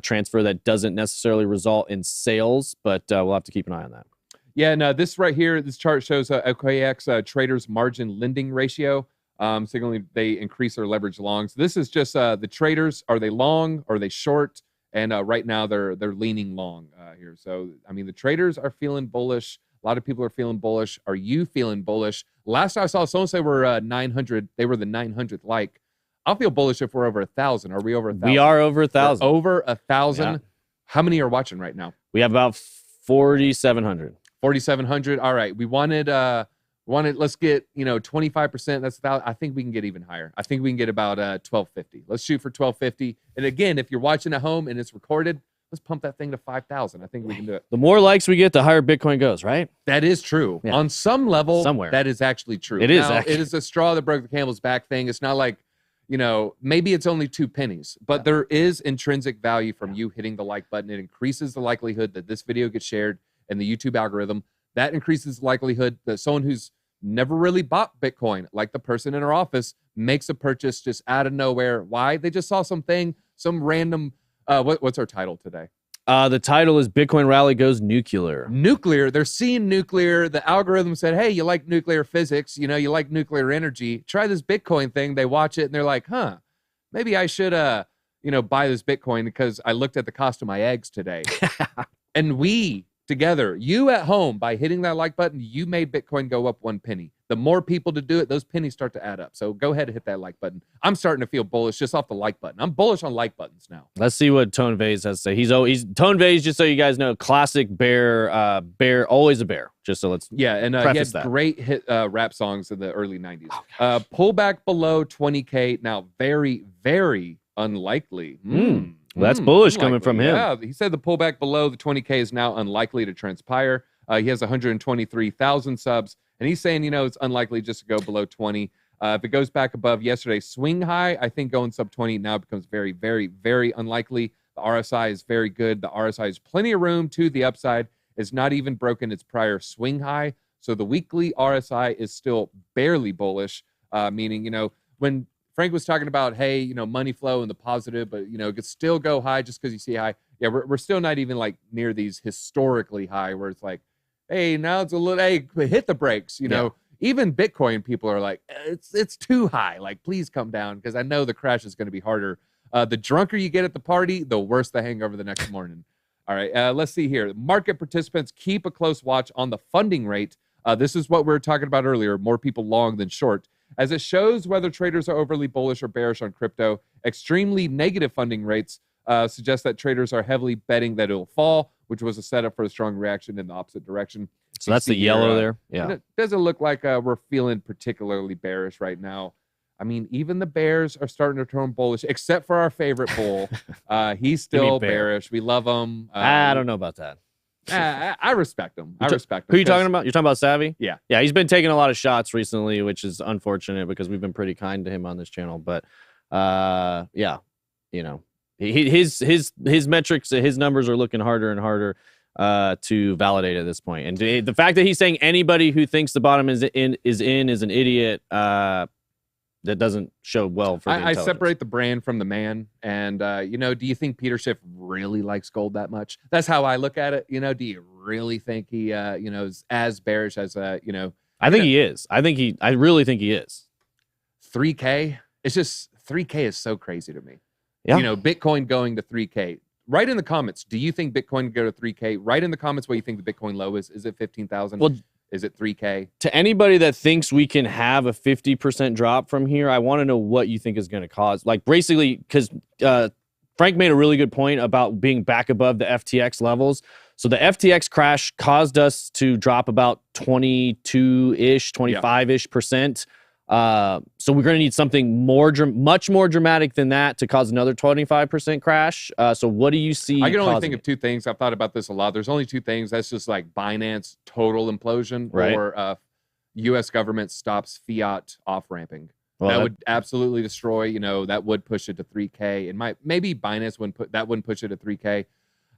Transfer that doesn't necessarily result in sales, but we'll have to keep an eye on that. Yeah, no, this right here, this chart shows OKX traders margin lending ratio. Signaling they increase their leverage long. So this is just the traders. Are they long? Are they short? And right now they're leaning long here. So, the traders are feeling bullish. A lot of people are feeling bullish. Are you feeling bullish? Last I saw someone say we're 900. They were the 900th like. I'll feel bullish if we're over 1,000. Are we over 1,000? We are over 1,000. Over 1,000. Yeah. How many are watching right now? We have about 4,700. 4,700. All right. We wanted Let's get 25%. That's about. I think we can get even higher. I think we can get about 1250. Let's shoot for 1250. And again, if you're watching at home and it's recorded, let's pump that thing to 5,000. I think we can do it. The more likes we get, the higher Bitcoin goes, right? That is true. Yeah. On some level, somewhere that is actually true. It is. Now, Actually. it is a straw that broke the camel's back thing. It's not like, maybe it's only 2 pennies, but there is intrinsic value from you hitting the like button. It increases the likelihood that this video gets shared in the YouTube algorithm. That increases the likelihood that someone who's never really bought Bitcoin, like the person in our office, makes a purchase just out of nowhere. Why? They just saw something, some random. What's our title today? The title is Bitcoin Rally Goes Nuclear. Nuclear. They're seeing nuclear. The algorithm said, hey, you like nuclear physics, you like nuclear energy. Try this Bitcoin thing. They watch it and they're like, maybe I should, buy this Bitcoin because I looked at the cost of my eggs today. And we together, you at home, by hitting that like button, you made Bitcoin go up 1 penny. The more people to do it, those pennies start to add up. So go ahead and hit that like button. I'm starting to feel bullish just off the like button. I'm bullish on like buttons now. Let's see what Tone Vase has to say. He's Tone Vase, just so you guys know, classic bear, always a bear. Just so let's and he had that. great hit rap songs in the early 90s. Pullback below 20K. Now, very, very unlikely. Well, that's bullish unlikely. Coming from him. Yeah, he said the pullback below the 20K is now unlikely to transpire. He has 123,000 subs. And he's saying, it's unlikely just to go below 20. If it goes back above yesterday's swing high, I think going sub 20 now becomes very, very, very unlikely. The RSI is very good. The RSI has plenty of room to the upside. It's not even broken its prior swing high. So the weekly RSI is still barely bullish, meaning, when Frank was talking about, hey, money flow and the positive, but, it could still go high just because you see high. Yeah, we're still not even like near these historically high where it's like, hey, now it's a little, hey, hit the brakes, Even Bitcoin people are like, it's too high. Like, please come down because I know the crash is going to be harder. The drunker you get at the party, the worse the hangover the next morning. All right, let's see here. Market participants keep a close watch on the funding rate. This is what we were talking about earlier, more people long than short. As it shows whether traders are overly bullish or bearish on crypto, extremely negative funding rates suggest that traders are heavily betting that it will fall, which was a setup for a strong reaction in the opposite direction. So that's the yellow there. Yeah. It doesn't look like we're feeling particularly bearish right now. I mean, even the bears are starting to turn bullish, except for our favorite bull. He's still bearish. We love him. I don't know about that. I respect him. I respect him. Who are you talking about? You're talking about Savvy? Yeah. Yeah, he's been taking a lot of shots recently, which is unfortunate because we've been pretty kind to him on this channel. But his metrics, his numbers are looking harder and harder to validate at this point. And the fact that he's saying anybody who thinks the bottom is an idiot, that doesn't show well for the I separate the brand from the man. And, do you think Peter Schiff really likes gold that much? That's how I look at it. Do you really think he, is as bearish as, I think he is. I really think he is. 3K? It's just 3K is so crazy to me. Yeah. Bitcoin going to 3K. Write in the comments. Do you think Bitcoin can go to 3K? Write in the comments what you think the Bitcoin low is. Is it 15,000? Well, is it 3K? To anybody that thinks we can have a 50% drop from here, I want to know what you think is going to cause. Like, basically, because Frank made a really good point about being back above the FTX levels. So the FTX crash caused us to drop about 22-ish, 25-ish percent. So we're going to need something much more dramatic than that to cause another 25% crash. So what do you see? I can only think of two things. I've thought about this a lot. There's only two things. That's just like Binance total implosion, right, or U.S. government stops fiat off-ramping. Well, that would absolutely destroy, that would push it to 3K. And maybe Binance wouldn't push it to 3K.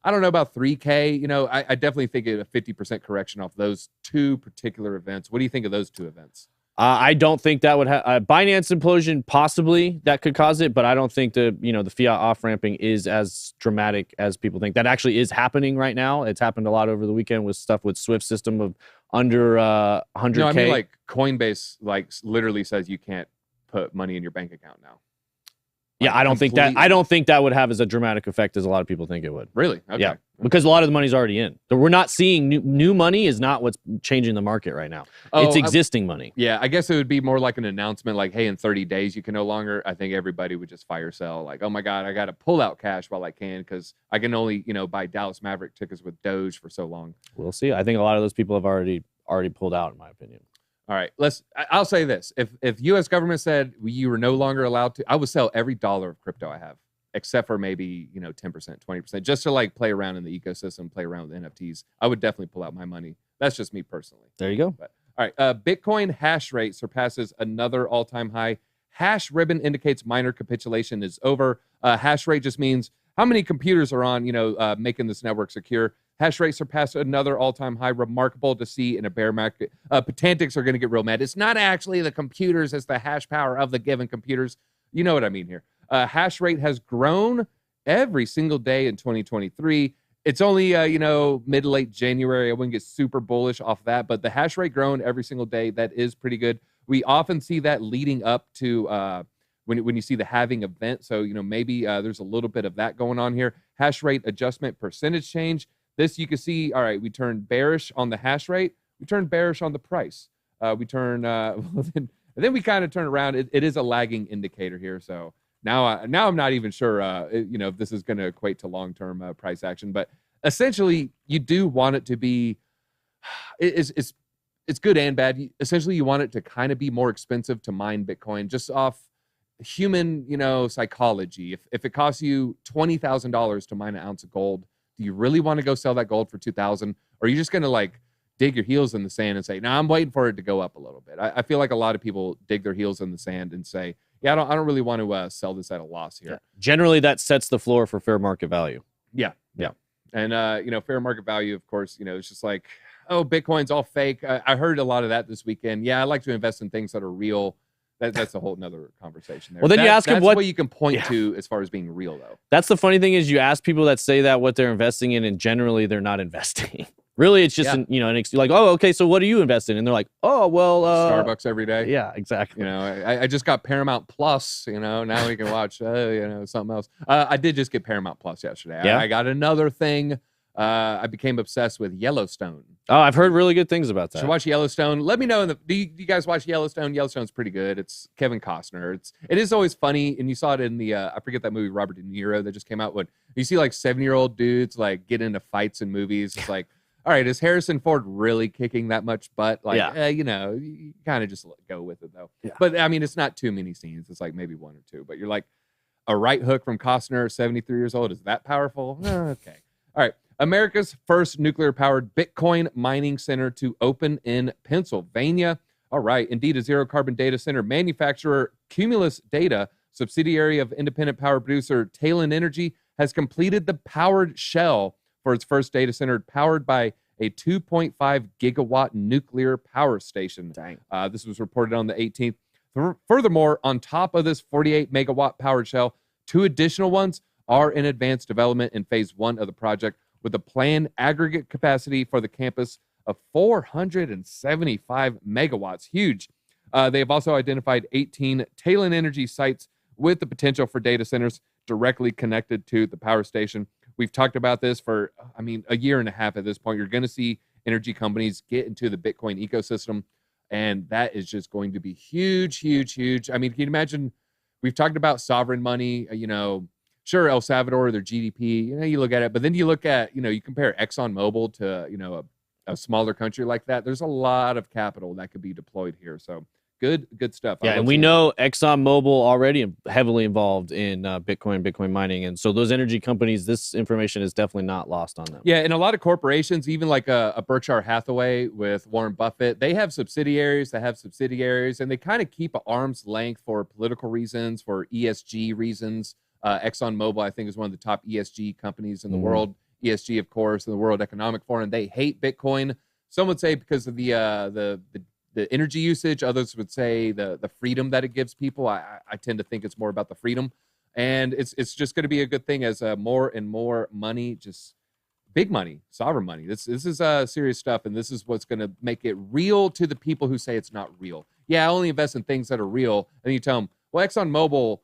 I don't know about 3K. I definitely think a 50% correction off those two particular events. What do you think of those two events? I don't think that would have Binance implosion, possibly that could cause it, but I don't think the fiat off ramping is as dramatic as people think. That actually is happening right now. It's happened a lot over the weekend with stuff with Swift system of under 100K. No, I mean, like Coinbase literally says you can't put money in your bank account now. Yeah, I don't think that would have as a dramatic effect as a lot of people think it would. Really? Okay. Yeah, because a lot of the money's already in. So we're not seeing new money is not what's changing the market right now. It's existing money. Yeah, I guess it would be more like an announcement like, hey, in 30 days you can no longer. I think everybody would just fire sell. Like, oh my God, I got to pull out cash while I can because I can only, buy Dallas Maverick tickets with Doge for so long. We'll see. I think a lot of those people have already pulled out, in my opinion. All right, I'll say this: if U.S. government said you were no longer allowed to, I would sell every dollar of crypto I have, except for maybe 10%, 20%, just to like play around in the ecosystem, play around with NFTs. I would definitely pull out my money. That's just me personally. There you go. But, all right, Bitcoin hash rate surpasses another all-time high. Hash ribbon indicates minor capitulation is over. Hash rate just means how many computers are on, making this network secure. Hash rate surpassed another all-time high. Remarkable to see in a bear market. Petantics are going to get real mad. It's not actually the computers, it's the hash power of the given computers. You know what I mean here. Hash rate has grown every single day in 2023. It's only, mid to late January. I wouldn't get super bullish off that, but the hash rate grown every single day, that is pretty good. We often see that leading up to when you see the halving event. So, maybe there's a little bit of that going on here. Hash rate adjustment percentage change. This you can see, all right, we turned bearish on the hash rate. We turned bearish on the price. We turn, then we kind of turn around. It is a lagging indicator here. So now I'm not even sure, if this is going to equate to long-term price action. But essentially, you do want it to be, it's good and bad. Essentially, you want it to kind of be more expensive to mine Bitcoin just off human, psychology. If it costs you $20,000 to mine an ounce of gold, do you really want to go sell that gold for $2,000? Or are you just going to like dig your heels in the sand and say, no, I'm waiting for it to go up a little bit? I feel like a lot of people dig their heels in the sand and say, yeah, I don't really want to sell this at a loss here. Yeah. Generally, that sets the floor for fair market value. Yeah. And, fair market value, of course, it's just like, oh, Bitcoin's all fake. I heard a lot of that this weekend. Yeah, I like to invest in things that are real. That's a whole nother conversation there. Well, then you ask them what you can point to as far as being real, though. That's the funny thing is you ask people that say that what they're investing in, and generally they're not investing. Really, it's just like, oh, okay, so what do you invest in? And they're like, oh, well, Starbucks every day. Yeah, exactly. I just got Paramount Plus. Now we can watch, something else. I did just get Paramount Plus yesterday. Yeah? I got another thing. I became obsessed with Yellowstone. Oh, I've heard really good things about that. So watch Yellowstone. Let me know. Do you guys watch Yellowstone? Yellowstone's pretty good. It's Kevin Costner. It is always funny, and you saw it in the I forget that movie Robert De Niro that just came out. When you see like 7-year-old dudes like get into fights in movies, it's like, all right, is Harrison Ford really kicking that much butt? Like, you kind of just go with it though. Yeah. But I mean, it's not too many scenes. It's like maybe one or two. But you're like, a right hook from Costner, 73 years old. Is that powerful? Okay. All right. America's first nuclear-powered Bitcoin mining center to open in Pennsylvania. All right. Indeed, a zero-carbon data center manufacturer, Cumulus Data, subsidiary of independent power producer Talon Energy, has completed the powered shell for its first data center powered by a 2.5 gigawatt nuclear power station. Dang. This was reported on the 18th. Furthermore, on top of this 48 megawatt powered shell, 2 additional ones are in advanced development in phase 1 of the project, with a planned aggregate capacity for the campus of 475 megawatts. Huge. They have also identified 18 Talon Energy sites with the potential for data centers directly connected to the power station. We've talked about this for, a year and a half at this point. You're going to see energy companies get into the Bitcoin ecosystem, and that is just going to be huge, huge, huge. I mean, can you imagine? We've talked about sovereign money, sure, El Salvador, their GDP, you look at it, but then you look at, you compare ExxonMobil to, a smaller country like that. There's a lot of capital that could be deployed here. So good stuff. Yeah, and we know ExxonMobil already heavily involved in Bitcoin mining. And so those energy companies, this information is definitely not lost on them. Yeah, and a lot of corporations, even like a Berkshire Hathaway with Warren Buffett, they have subsidiaries, and they kind of keep at arm's length for political reasons, for ESG reasons. ExxonMobil, I think, is one of the top ESG companies in the world. ESG, of course, in the World Economic Forum. They hate Bitcoin. Some would say because of the energy usage. Others would say the freedom that it gives people. I tend to think it's more about the freedom. And it's just going to be a good thing as more and more money, just big money, sovereign money. This is serious stuff, and this is what's going to make it real to the people who say it's not real. Yeah, I only invest in things that are real. And you tell them, well, ExxonMobil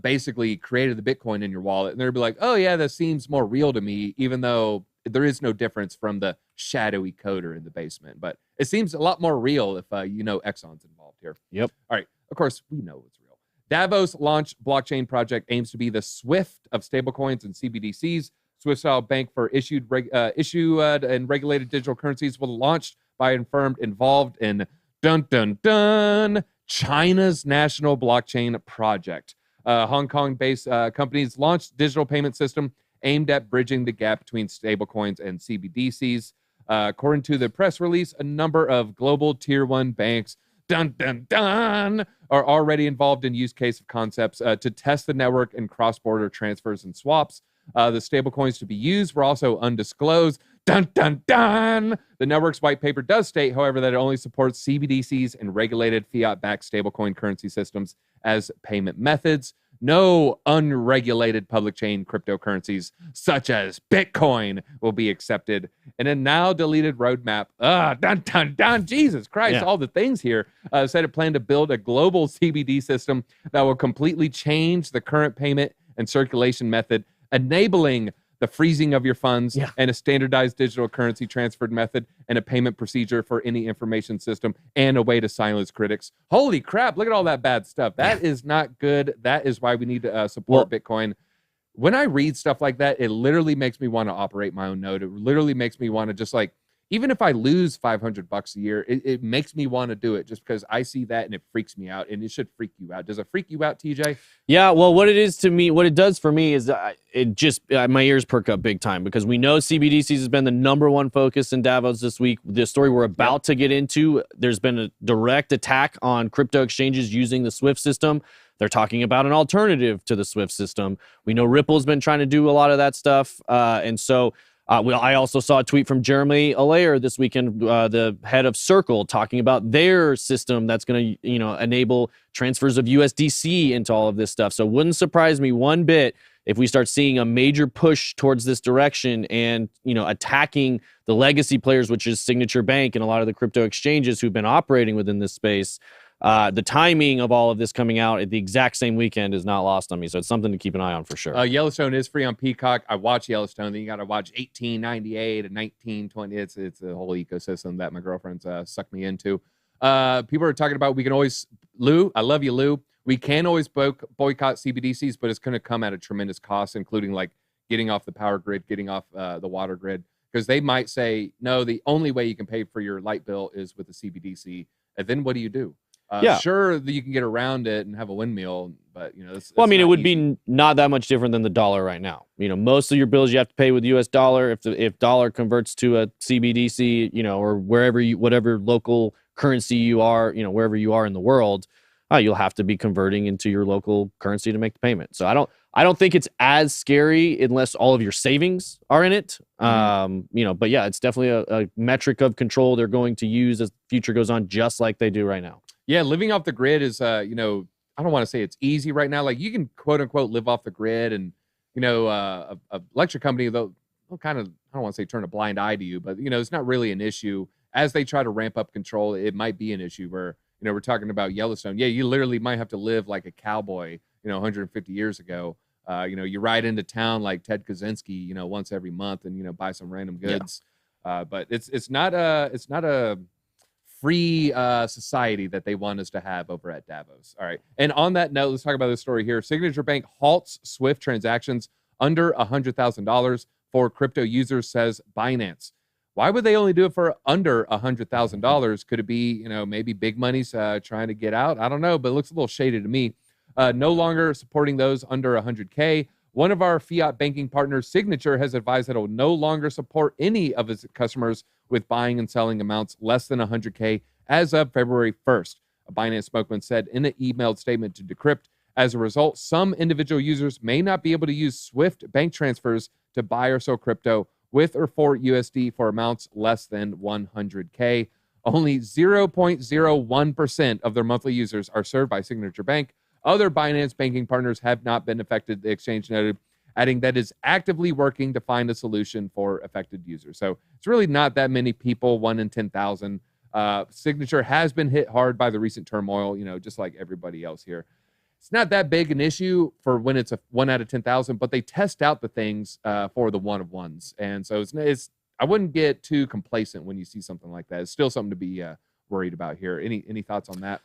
basically created the Bitcoin in your wallet, and they'll be like, oh yeah, that seems more real to me, even though there is no difference from the shadowy coder in the basement. But it seems a lot more real if Exxon's involved here. Yep. All right. Of course, we know it's real. Davos launched blockchain project aims to be the SWIFT of stablecoins and CBDCs. SWIFT-style bank for issued and regulated digital currencies was launched by a firm involved in Dun, dun, dun. China's national blockchain project. Hong Kong-based companies launched digital payment system aimed at bridging the gap between stablecoins and CBDCs. According to the press release, a number of global tier 1 banks dun, dun, dun, are already involved in use case of concepts to test the network and cross-border transfers and swaps. The stablecoins to be used were also undisclosed. Dun, dun, dun. The network's white paper does state, however, that it only supports CBDCs and regulated fiat-backed stablecoin currency systems as payment methods. No unregulated public chain cryptocurrencies, such as Bitcoin, will be accepted. And a now deleted roadmap, dun, dun, dun, Jesus Christ, all the things here, said it planned to build a global CBD system that will completely change the current payment and circulation method, enabling the freezing of your funds and a standardized digital currency transferred method and a payment procedure for any information system and a way to silence critics. Holy crap, look at all that bad stuff. That is not good. That is why we need to support Bitcoin. When I read stuff like that, it literally makes me want to operate my own node. It literally makes me want to just like, even if I lose $500 a year, it makes me want to do it just because I see that and it freaks me out, and it should freak you out. Does it freak you out, TJ? Yeah, well, what it does for me is it just, my ears perk up big time because we know CBDCs has been the #1 focus in Davos this week. The story we're about to get into, there's been a direct attack on crypto exchanges using the SWIFT system. They're talking about an alternative to the SWIFT system. We know Ripple's been trying to do a lot of that stuff, and so... I also saw a tweet from Jeremy Allaire this weekend, the head of Circle, talking about their system that's going to, enable transfers of USDC into all of this stuff. So it wouldn't surprise me one bit if we start seeing a major push towards this direction and, attacking the legacy players, which is Signature Bank and a lot of the crypto exchanges who've been operating within this space. The timing of all of this coming out at the exact same weekend is not lost on me. So it's something to keep an eye on for sure. Yellowstone is free on Peacock. I watch Yellowstone. Then you got to watch 1898 and 1920. It's a whole ecosystem that my girlfriend's sucked me into. People are talking about we can always, Lou, I love you, Lou. We can always boycott CBDCs, but it's going to come at a tremendous cost, including like getting off the power grid, getting off the water grid. Because they might say, no, the only way you can pay for your light bill is with a CBDC. And then what do you do? Sure, that you can get around it and have a windmill, but it's it would be not that much different than the dollar right now. Most of your bills you have to pay with US dollar. If dollar converts to a CBDC, or whatever local currency you are, wherever you are in the world, you'll have to be converting into your local currency to make the payment. So I don't think it's as scary unless all of your savings are in it. But yeah, it's definitely a metric of control they're going to use as the future goes on, just like they do right now. Yeah, living off the grid is, I don't want to say it's easy right now. Like you can quote unquote live off the grid, and a electric company they'll kind of, I don't want to say turn a blind eye to you, but it's not really an issue. As they try to ramp up control, it might be an issue where we're talking about Yellowstone. Yeah, you literally might have to live like a cowboy, 150 years ago. You ride into town like Ted Kaczynski, once every month, and buy some random goods. Yeah. But it's not a free society that they want us to have over at Davos. All right. And on that note, let's talk about this story here. Signature Bank halts SWIFT transactions under $100,000 for crypto users, says Binance. Why would they only do it for under $100,000? Could it be, maybe big money's trying to get out? I don't know, but it looks a little shady to me. No longer supporting those under 100K. One of our fiat banking partners, Signature, has advised that it will no longer support any of its customers with buying and selling amounts less than 100K as of February 1st. A Binance spokesman said in an emailed statement to Decrypt. As a result, some individual users may not be able to use SWIFT bank transfers to buy or sell crypto with or for USD for amounts less than 100K. Only 0.01% of their monthly users are served by Signature Bank. Other Binance banking partners have not been affected, the exchange noted, adding that is actively working to find a solution for affected users. So it's really not that many people, 1 in 10,000. Signature has been hit hard by the recent turmoil, just like everybody else here. It's not that big an issue for when it's a 1 out of 10,000, but they test out the things for the one of ones. And so it's I wouldn't get too complacent when you see something like that. It's still something to be worried about here. Any thoughts on that?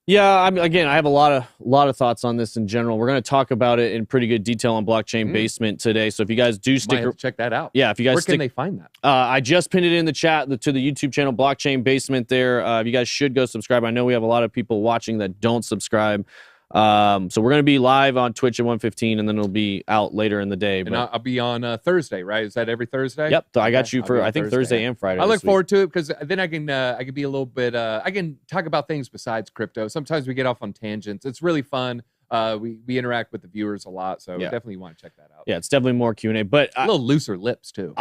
Yeah, I mean, again, I have a lot of thoughts on this in general. We're going to talk about it in pretty good detail on Blockchain Basement today. So if you guys do Might have to check that out. yeah, if you guys Where can they find that? I just pinned it in the chat to the YouTube channel Blockchain Basement. There, you guys should go subscribe. I know we have a lot of people watching that don't subscribe. So we're going to be live on Twitch at 1:15, and then it'll be out later in the day. And I'll be on Thursday, right? Is that every Thursday? Yep, I got Okay. you for I think Thursday and Friday. I look this week. forward to it because then I can be a little bit I can talk about things besides crypto. Sometimes we get off on tangents. It's really fun. We interact with the viewers a lot, so definitely want to check that out. Yeah, it's definitely more Q&A, but a little looser lips too.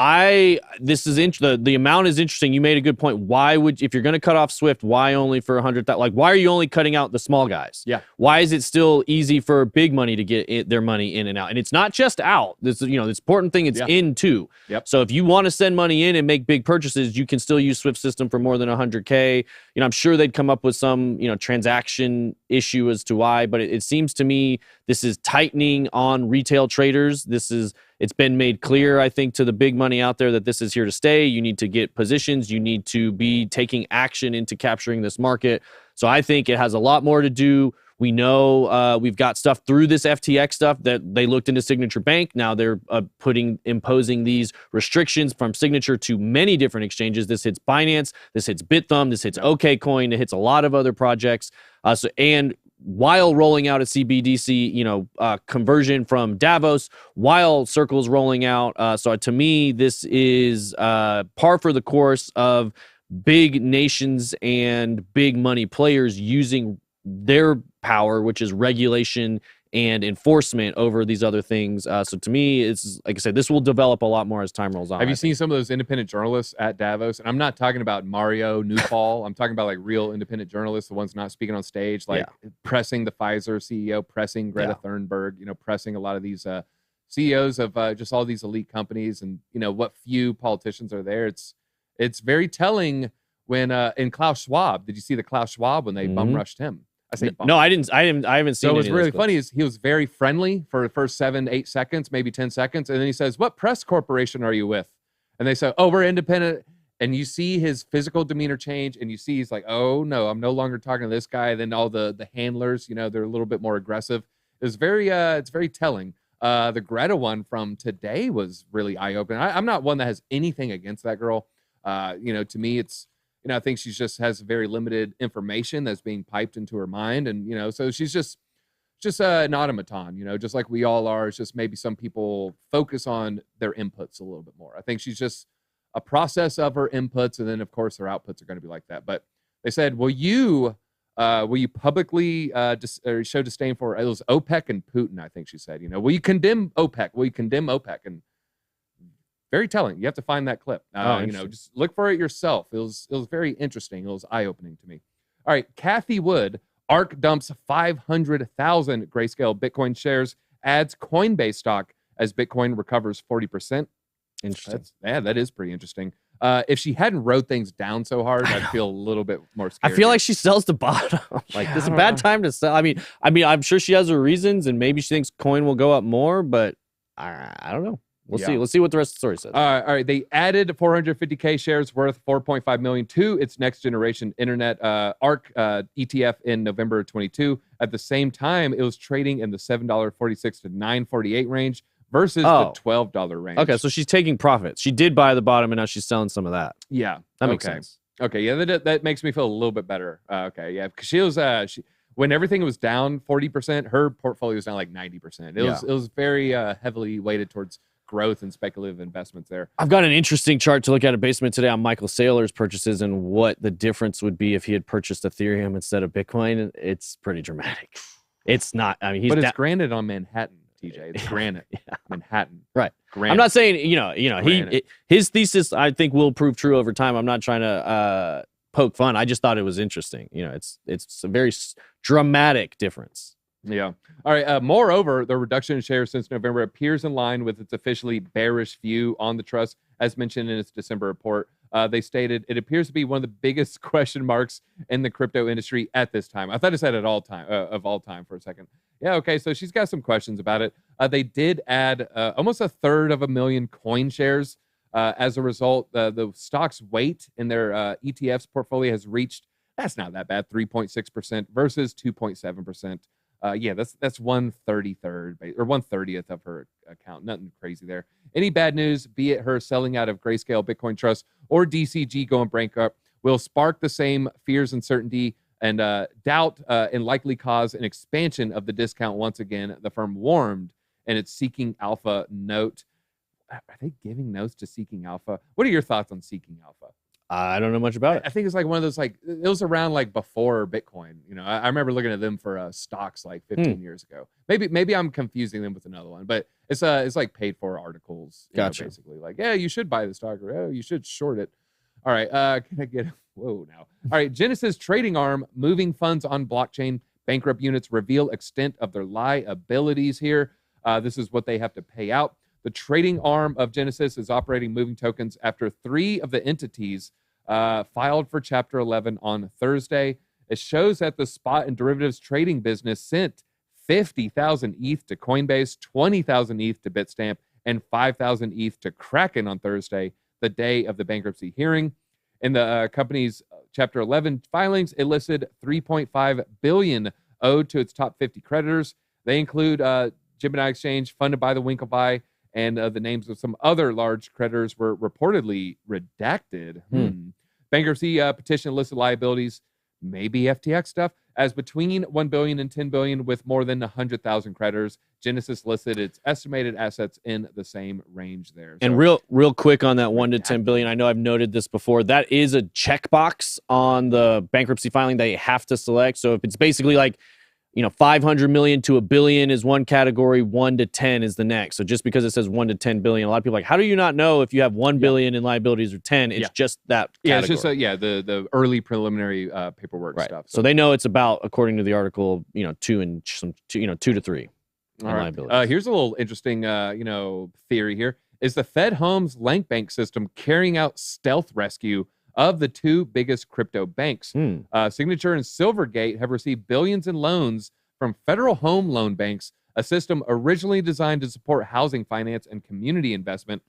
This is the amount is interesting. You made a good point. Why would, if you're going to cut off Swift, why only for 100,000? Like, why are you only cutting out the small guys? Yeah. Why is it still easy for big money to get their money in and out? And it's not just out. This is, this important thing. It's in too. Yep. So if you want to send money in and make big purchases, you can still use Swift system for more than 100K. I'm sure they'd come up with some transaction issue as to why, but it seems to me this is tightening on retail traders. It's been made clear, I think, to the big money out there that this is here to stay. You need to get positions. You need to be taking action into capturing this market. So I think it has a lot more to do. We know we've got stuff through this FTX stuff that they looked into Signature Bank. Now they're imposing these restrictions from Signature to many different exchanges. This hits Binance, this hits BitThumb, this hits OKCoin, it hits a lot of other projects. And while rolling out a CBDC, conversion from Davos, while Circle's rolling out. So to me, this is par for the course of big nations and big money players using their power, which is regulation and enforcement over these other things. So to me, it's like I said, this will develop a lot more as time rolls on. Have you seen some of those independent journalists at Davos? And I'm not talking about Mario Newfall. I'm talking about like real independent journalists, the ones not speaking on stage, like pressing the Pfizer CEO, pressing Greta Thunberg, pressing a lot of these CEOs of just all these elite companies, and what few politicians are there. It's very telling when in Klaus Schwab. Did you see the Klaus Schwab when they bum rushed him? I say no, I haven't seen. So what's really funny is he was very friendly for the first 7-8 seconds, maybe 10 seconds, and then he says, "What press corporation are you with?" And they say, "Oh, we're independent." And you see his physical demeanor change, and you see he's like, "Oh no, I'm no longer talking to this guy." And then all the handlers, they're a little bit more aggressive. It's very telling. The Greta one from today was really eye-opening. I'm not one that has anything against that girl. To me, it's. I think she just has very limited information that's being piped into her mind. And, so she's just an automaton, just like we all are. It's just maybe some people focus on their inputs a little bit more. I think she's just a process of her inputs. And then, of course, her outputs are going to be like that. But they said, will you publicly show disdain for it was OPEC and Putin, I think she said, will you condemn OPEC? Will you condemn OPEC? And very telling. You have to find that clip. Just look for it yourself. It was very interesting. It was eye-opening to me. All right, Kathy Wood, ARK dumps 500,000 Grayscale Bitcoin shares, adds Coinbase stock as Bitcoin recovers 40%. Interesting. That is pretty interesting. If she hadn't wrote things down so hard, I'd feel a little bit more scared. I feel like she sells the bottom. Like, this is a bad time to sell. I mean, I'm sure she has her reasons, and maybe she thinks coin will go up more, but I don't know. We'll see. Let's see what the rest of the story says. All right. They added 450K shares worth $4.5 million to its next generation internet ARK ETF in November of 22. At the same time, it was trading in the $7.46 to $9.48 range versus the $12 range. Okay, so she's taking profits. She did buy the bottom, and now she's selling some of that. Yeah, that makes sense. Okay, yeah, that makes me feel a little bit better. Okay, yeah, because she was when everything was down 40%, her portfolio was down like 90%. It was very heavily weighted towards growth and speculative investments there. I've got an interesting chart to look at Basement today on Michael Saylor's purchases and what the difference would be if he had purchased Ethereum instead of Bitcoin. It's pretty dramatic. It's not. I mean, it's granted on Manhattan, TJ. It's granted. Manhattan. Right. Granted. I'm not saying his thesis I think will prove true over time. I'm not trying to poke fun. I just thought it was interesting. It's a very dramatic difference. Yeah. All right. Moreover, the reduction in shares since November appears in line with its officially bearish view on the trust, as mentioned in its December report. They stated it appears to be one of the biggest question marks in the crypto industry at this time. I thought it said at all time of all time for a second. Yeah. Okay. So she's got some questions about it. They did add almost 1/3 coin shares. As a result, the stock's weight in their ETFs portfolio has reached That's not that bad. 3.6% versus 2.7%. Yeah, that's 1/33rd or 1/30th of her account. Nothing crazy there. Any bad news, be it her selling out of Grayscale Bitcoin Trust or DCG going bankrupt, will spark the same fears, uncertainty, and doubt, and likely cause an expansion of the discount once again. The firm warned in its Seeking Alpha note. Are they giving notes to Seeking Alpha? What are your thoughts on Seeking Alpha? I don't know much about it. I think it's like one of those, like, it was around like before Bitcoin. You know, I remember looking at them for stocks like 15 years ago. Maybe I'm confusing them with another one, but it's like paid for articles. Gotcha. Basically, like, yeah, you should buy the stock, or oh, you should short it. All right, can I get whoa now? All right, Genesis trading arm moving funds on blockchain. Bankrupt units reveal extent of their liabilities here. This is what they have to pay out. The trading arm of Genesis is operating moving tokens after 3 of the entities filed for Chapter 11 on Thursday. It shows that the spot and derivatives trading business sent 50,000 ETH to Coinbase, 20,000 ETH to Bitstamp, and 5,000 ETH to Kraken on Thursday, the day of the bankruptcy hearing. In the company's Chapter 11 filings, it listed $3.5 billion owed to its top 50 creditors. They include Gemini Exchange, funded by the Winklevi, and the names of some other large creditors were reportedly redacted. Bankruptcy petition listed liabilities, maybe FTX stuff, as between $1 billion and $10 billion, with more than 100,000 creditors. Genesis listed its estimated assets in the same range there. And real quick on that 1 to 10 billion, I know I've noted this before. That is a checkbox on the bankruptcy filing that you have to select. So if it's basically like, 500 million to $1 billion is one category, 1 to 10 is the next. So just because it says 1 to 10 billion, a lot of people are like, how do you not know if you have 1 billion in liabilities or 10? It's just that category. Yeah, it's just the early preliminary paperwork stuff. So they know it's about, according to the article, 2 to 3. All right. Here's a little interesting, theory here. Is the Fed Home's Land Bank system carrying out stealth rescue of the 2 biggest crypto banks? Signature and Silvergate have received billions in loans from federal home loan banks, a system originally designed to support housing finance and community investment.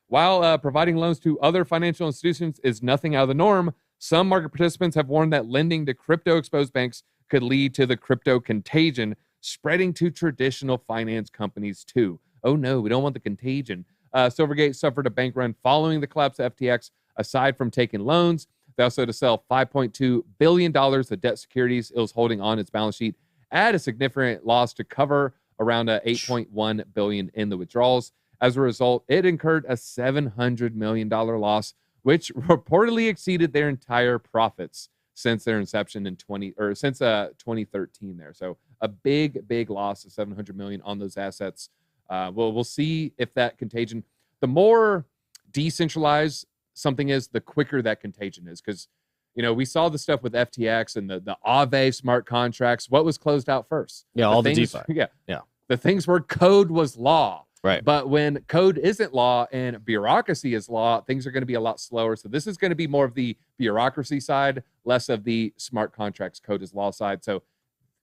While providing loans to other financial institutions is nothing out of the norm, some market participants have warned that lending to crypto-exposed banks could lead to the crypto contagion, spreading to traditional finance companies too. Oh no, we don't want the contagion. Silvergate suffered a bank run following the collapse of FTX. Aside from taking loans, they also had to sell $5.2 billion of debt securities it was holding on its balance sheet at a significant loss to cover around $8.1 billion in the withdrawals. As a result, it incurred a $700 million loss, which reportedly exceeded their entire profits since their inception in 2013 there. So a big loss of $700 million on those assets. We'll see if that contagion, the more decentralized something is, the quicker that contagion is. Because, we saw the stuff with FTX and the Aave smart contracts. What was closed out first? Yeah, all the DeFi. Yeah. The things where code was law. Right. But when code isn't law and bureaucracy is law, things are going to be a lot slower. So this is going to be more of the bureaucracy side, less of the smart contracts code is law side. So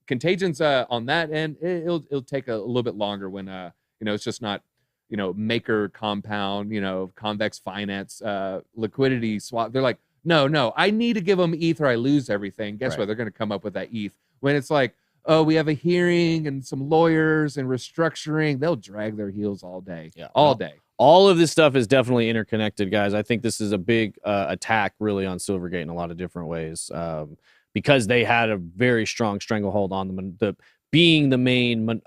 contagions on that end, it'll take a little bit longer when it's just not maker compound, convex finance, liquidity swap. They're like, no, I need to give them ETH or I lose everything. Guess what? They're going to come up with that ETH. When it's like, oh, we have a hearing and some lawyers and restructuring, they'll drag their heels all day. Yeah, all day. All of this stuff is definitely interconnected, guys. I think this is a big attack really on Silvergate in a lot of different ways, because they had a very strong stranglehold on them. Being the main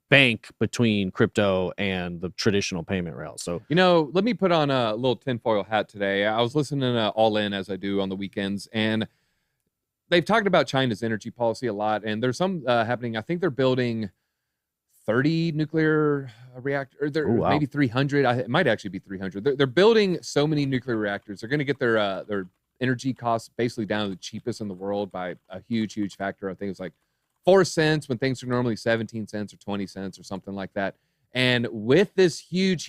bank between crypto and the traditional payment rails. So, let me put on a little tinfoil hat today. I was listening to All In, as I do on the weekends, and they've talked about China's energy policy a lot, and there's some happening. I think they're building 30 nuclear reactors, maybe 300. It might actually be 300. They're building so many nuclear reactors. They're going to get their energy costs basically down to the cheapest in the world by a huge factor. I think it's like 4 cents when things are normally 17 cents or 20 cents or something like that. And with this huge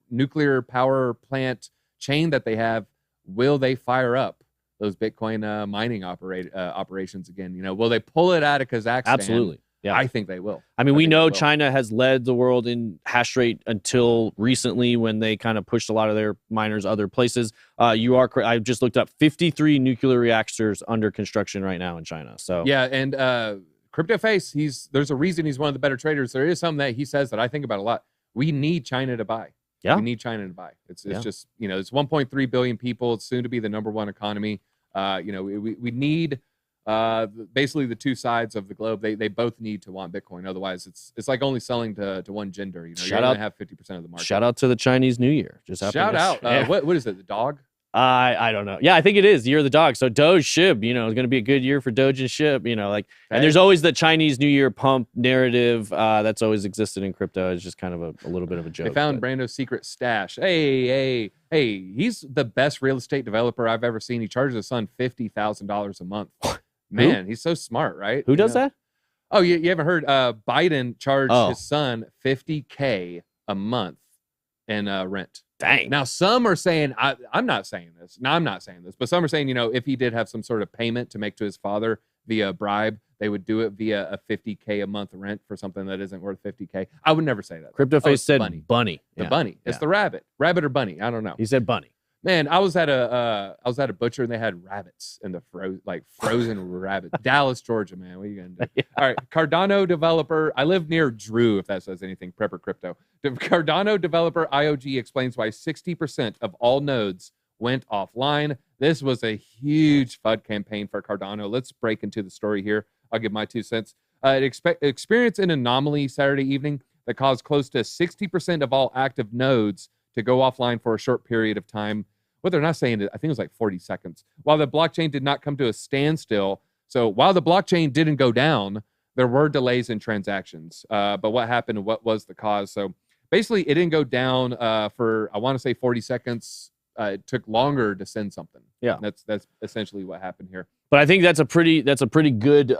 nuclear power plant chain that they have, will they fire up those Bitcoin mining operations again? Will they pull it out of Kazakhstan? Absolutely. Yeah. I think they will. I mean, we think know they will. China has led the world in hash rate until recently when they kind of pushed a lot of their miners other places. You are correct. I just looked up 53 nuclear reactors under construction right now in China. So Yeah, and Crypto Face, there's a reason he's one of the better traders. There is something that he says that I think about a lot. We need China to buy. Yeah. We need China to buy. It's just, it's 1.3 billion people. It's soon to be the #1 economy. We need basically the two sides of the globe. They both need to want Bitcoin. Otherwise, it's like only selling to one gender. You're going to have 50% of the market. Shout out to the Chinese New Year. Just Shout out. Yeah. What is it? The dog? I don't know. Yeah, I think it is Year of the Dog. So Doge SHIB, is going to be a good year for Doge and SHIB. And there's always the Chinese New Year pump narrative that's always existed in crypto. It's just kind of a little bit of a joke. They found Brando's secret stash. Hey, he's the best real estate developer I've ever seen. He charges his son $50,000 a month. Man, he's so smart, right? Who does that? Oh, you haven't heard? Biden charged his son $50K a month in rent. Dang. Now, some are saying, I'm not saying this. No, I'm not saying this. But some are saying, if he did have some sort of payment to make to his father via bribe, they would do it via a $50K a month rent for something that isn't worth $50K. I would never say that. CryptoFace said bunny. The bunny. It's the rabbit. Rabbit or bunny. I don't know. He said bunny. Man, I was at a butcher and they had rabbits in the frozen rabbits. Dallas, Georgia, man. What are you gonna do? Yeah. All right, Cardano developer. I live near Drew, if that says anything. Prepper Crypto. The Cardano developer IOG explains why 60% of all nodes went offline. This was a huge FUD campaign for Cardano. Let's break into the story here. I'll give my 2 cents. Experienced an anomaly Saturday evening that caused close to 60% of all active nodes to go offline for a short period of time. What they're not saying, I think it was like 40 seconds. While the blockchain did not come to a standstill, so while the blockchain didn't go down, there were delays in transactions. But what happened and what was the cause? So basically, it didn't go down for, I want to say 40 seconds. It took longer to send something. Yeah. That's essentially what happened here. But I think that's a pretty good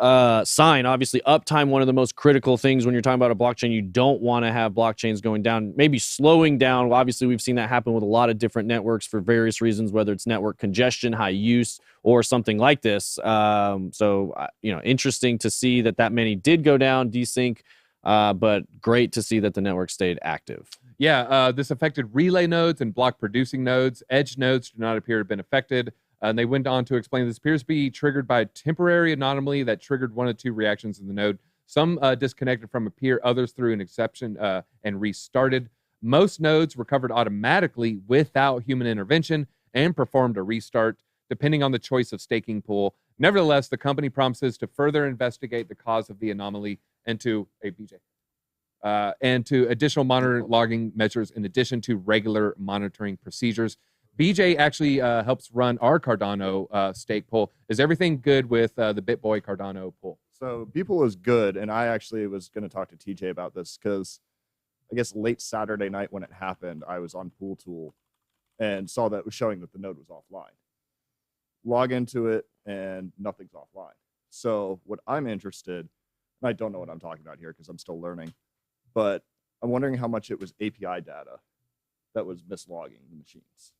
sign. Obviously, uptime, one of the most critical things when you're talking about a blockchain. You don't want to have blockchains going down, maybe slowing down. Well, obviously, we've seen that happen with a lot of different networks for various reasons, whether it's network congestion, high use, or something like this. Interesting to see that many did go down, desync, but great to see that the network stayed active. Yeah, this affected relay nodes and block producing nodes. Edge nodes do not appear to have been affected. And they went on to explain this appears to be triggered by a temporary anomaly that triggered one of two reactions in the node. Some disconnected from a peer, others through an exception and restarted. Most nodes recovered automatically without human intervention and performed a restart, depending on the choice of staking pool. Nevertheless, the company promises to further investigate the cause of the anomaly and to additional monitoring logging measures in addition to regular monitoring procedures. BJ actually helps run our Cardano stake pool. Is everything good with the BitBoy Cardano pool? So B-Pool is good, and I actually was going to talk to TJ about this because I guess late Saturday night when it happened, I was on Pool Tool and saw that it was showing that the node was offline. Log into it, and nothing's offline. So what I'm interested, and I don't know what I'm talking about here because I'm still learning, but I'm wondering how much it was API data that was mislogging the machines.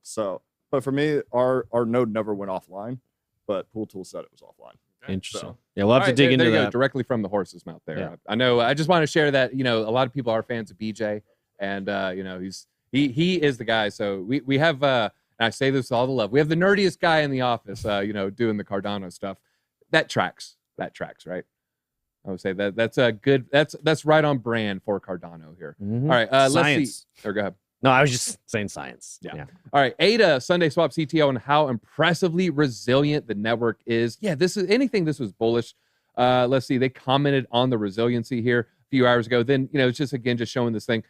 So, but for me, our node never went offline, but Pool Tool said it was offline. Interesting. So, Yeah, we'll have to dig into that. Directly from the horse's mouth there. Yeah. I know. I just want to share that, a lot of people are fans of BJ, and he is the guy. So we have and I say this with all the love. We have the nerdiest guy in the office, doing the Cardano stuff. That tracks, right? I would say that's a good. That's right on brand for Cardano here. Mm-hmm. All right, let's see. Or go ahead. No, I was just saying science. Yeah. All right. ADA Sunday Swap CTO and how impressively resilient the network is. Yeah, this was bullish. Let's see. They commented on the resiliency here a few hours ago. Then, it's just showing this thing.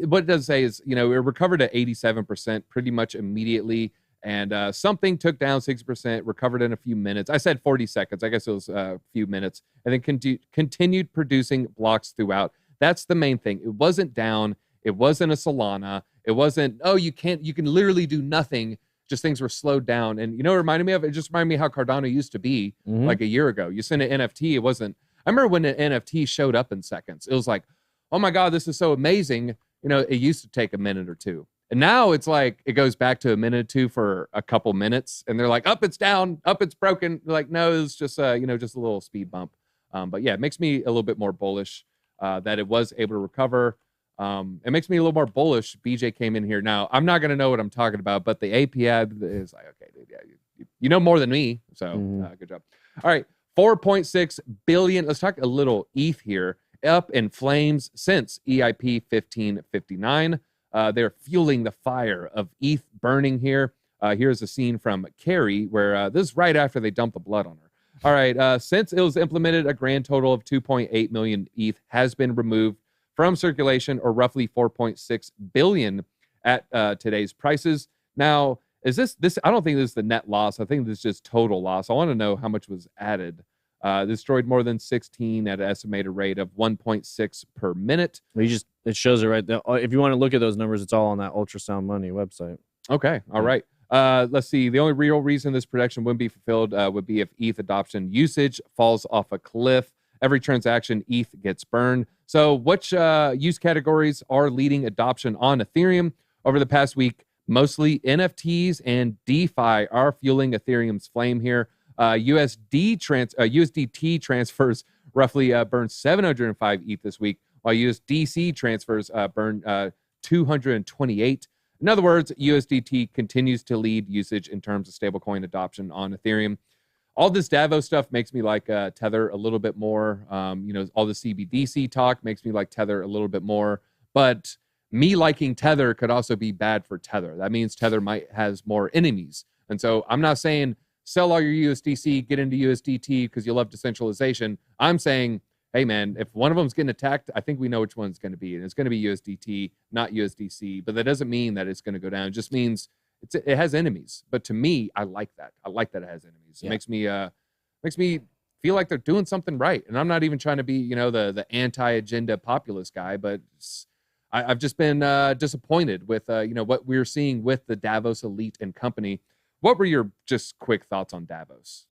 What it does say is, it recovered at 87% pretty much immediately. And something took down 6%, recovered in a few minutes. I said 40 seconds. I guess it was a few minutes. And then continued producing blocks throughout. That's the main thing. It wasn't down. It wasn't a Solana. It wasn't, you can literally do nothing. Just things were slowed down. And it reminded me of, it just reminded me how Cardano used to be like a year ago. You sent an NFT, it wasn't, I remember when an NFT showed up in seconds. It was like, oh my God, this is so amazing. It used to take a minute or two. And now it's like, it goes back to a minute or two for a couple minutes. And they're like, up, it's down, up, it's broken. They're like, no, it's just, just a little speed bump. But yeah, it makes me a little bit more bullish that it was able to recover. It makes me a little more bullish. BJ came in here. Now, I'm not going to know what I'm talking about, but the API is like, okay, dude, yeah, you know more than me. So good job. All right, 4.6 billion. Let's talk a little ETH here. Up in flames since EIP 1559. They're fueling the fire of ETH burning here. Here's a scene from Carrie where this is right after they dumped the blood on her. All right, since it was implemented, a grand total of 2.8 million ETH has been removed from circulation, or roughly 4.6 billion at today's prices. Now, is this? I don't think this is the net loss. I think this is just total loss. I want to know how much was added. Destroyed more than 16 at an estimated rate of 1.6 per minute. It shows it right there. If you want to look at those numbers, it's all on that Ultrasound Money website. Okay, all right. Let's see. The only real reason this projection wouldn't be fulfilled would be if ETH adoption usage falls off a cliff. Every transaction ETH gets burned. So which use categories are leading adoption on Ethereum over the past week? Mostly NFTs and DeFi are fueling Ethereum's flame here. USDT transfers roughly burned 705 ETH this week, while USDC transfers burned 228. In other words, USDT continues to lead usage in terms of stablecoin adoption on Ethereum. All this Davos stuff makes me like Tether a little bit more. All the CBDC talk makes me like Tether a little bit more. But me liking Tether could also be bad for Tether. That means Tether has more enemies. And so I'm not saying sell all your USDC, get into USDT because you love decentralization. I'm saying, hey, man, if one of them's getting attacked, I think we know which one's going to be. And it's going to be USDT, not USDC. But that doesn't mean that it's going to go down. It just means it has enemies. But to me, I like that. I like that it has enemies. It makes me feel like they're doing something right. And I'm not even trying to be, the anti-agenda populist guy, but I've just been disappointed with, what we're seeing with the Davos elite and company. What were your just quick thoughts on Davos?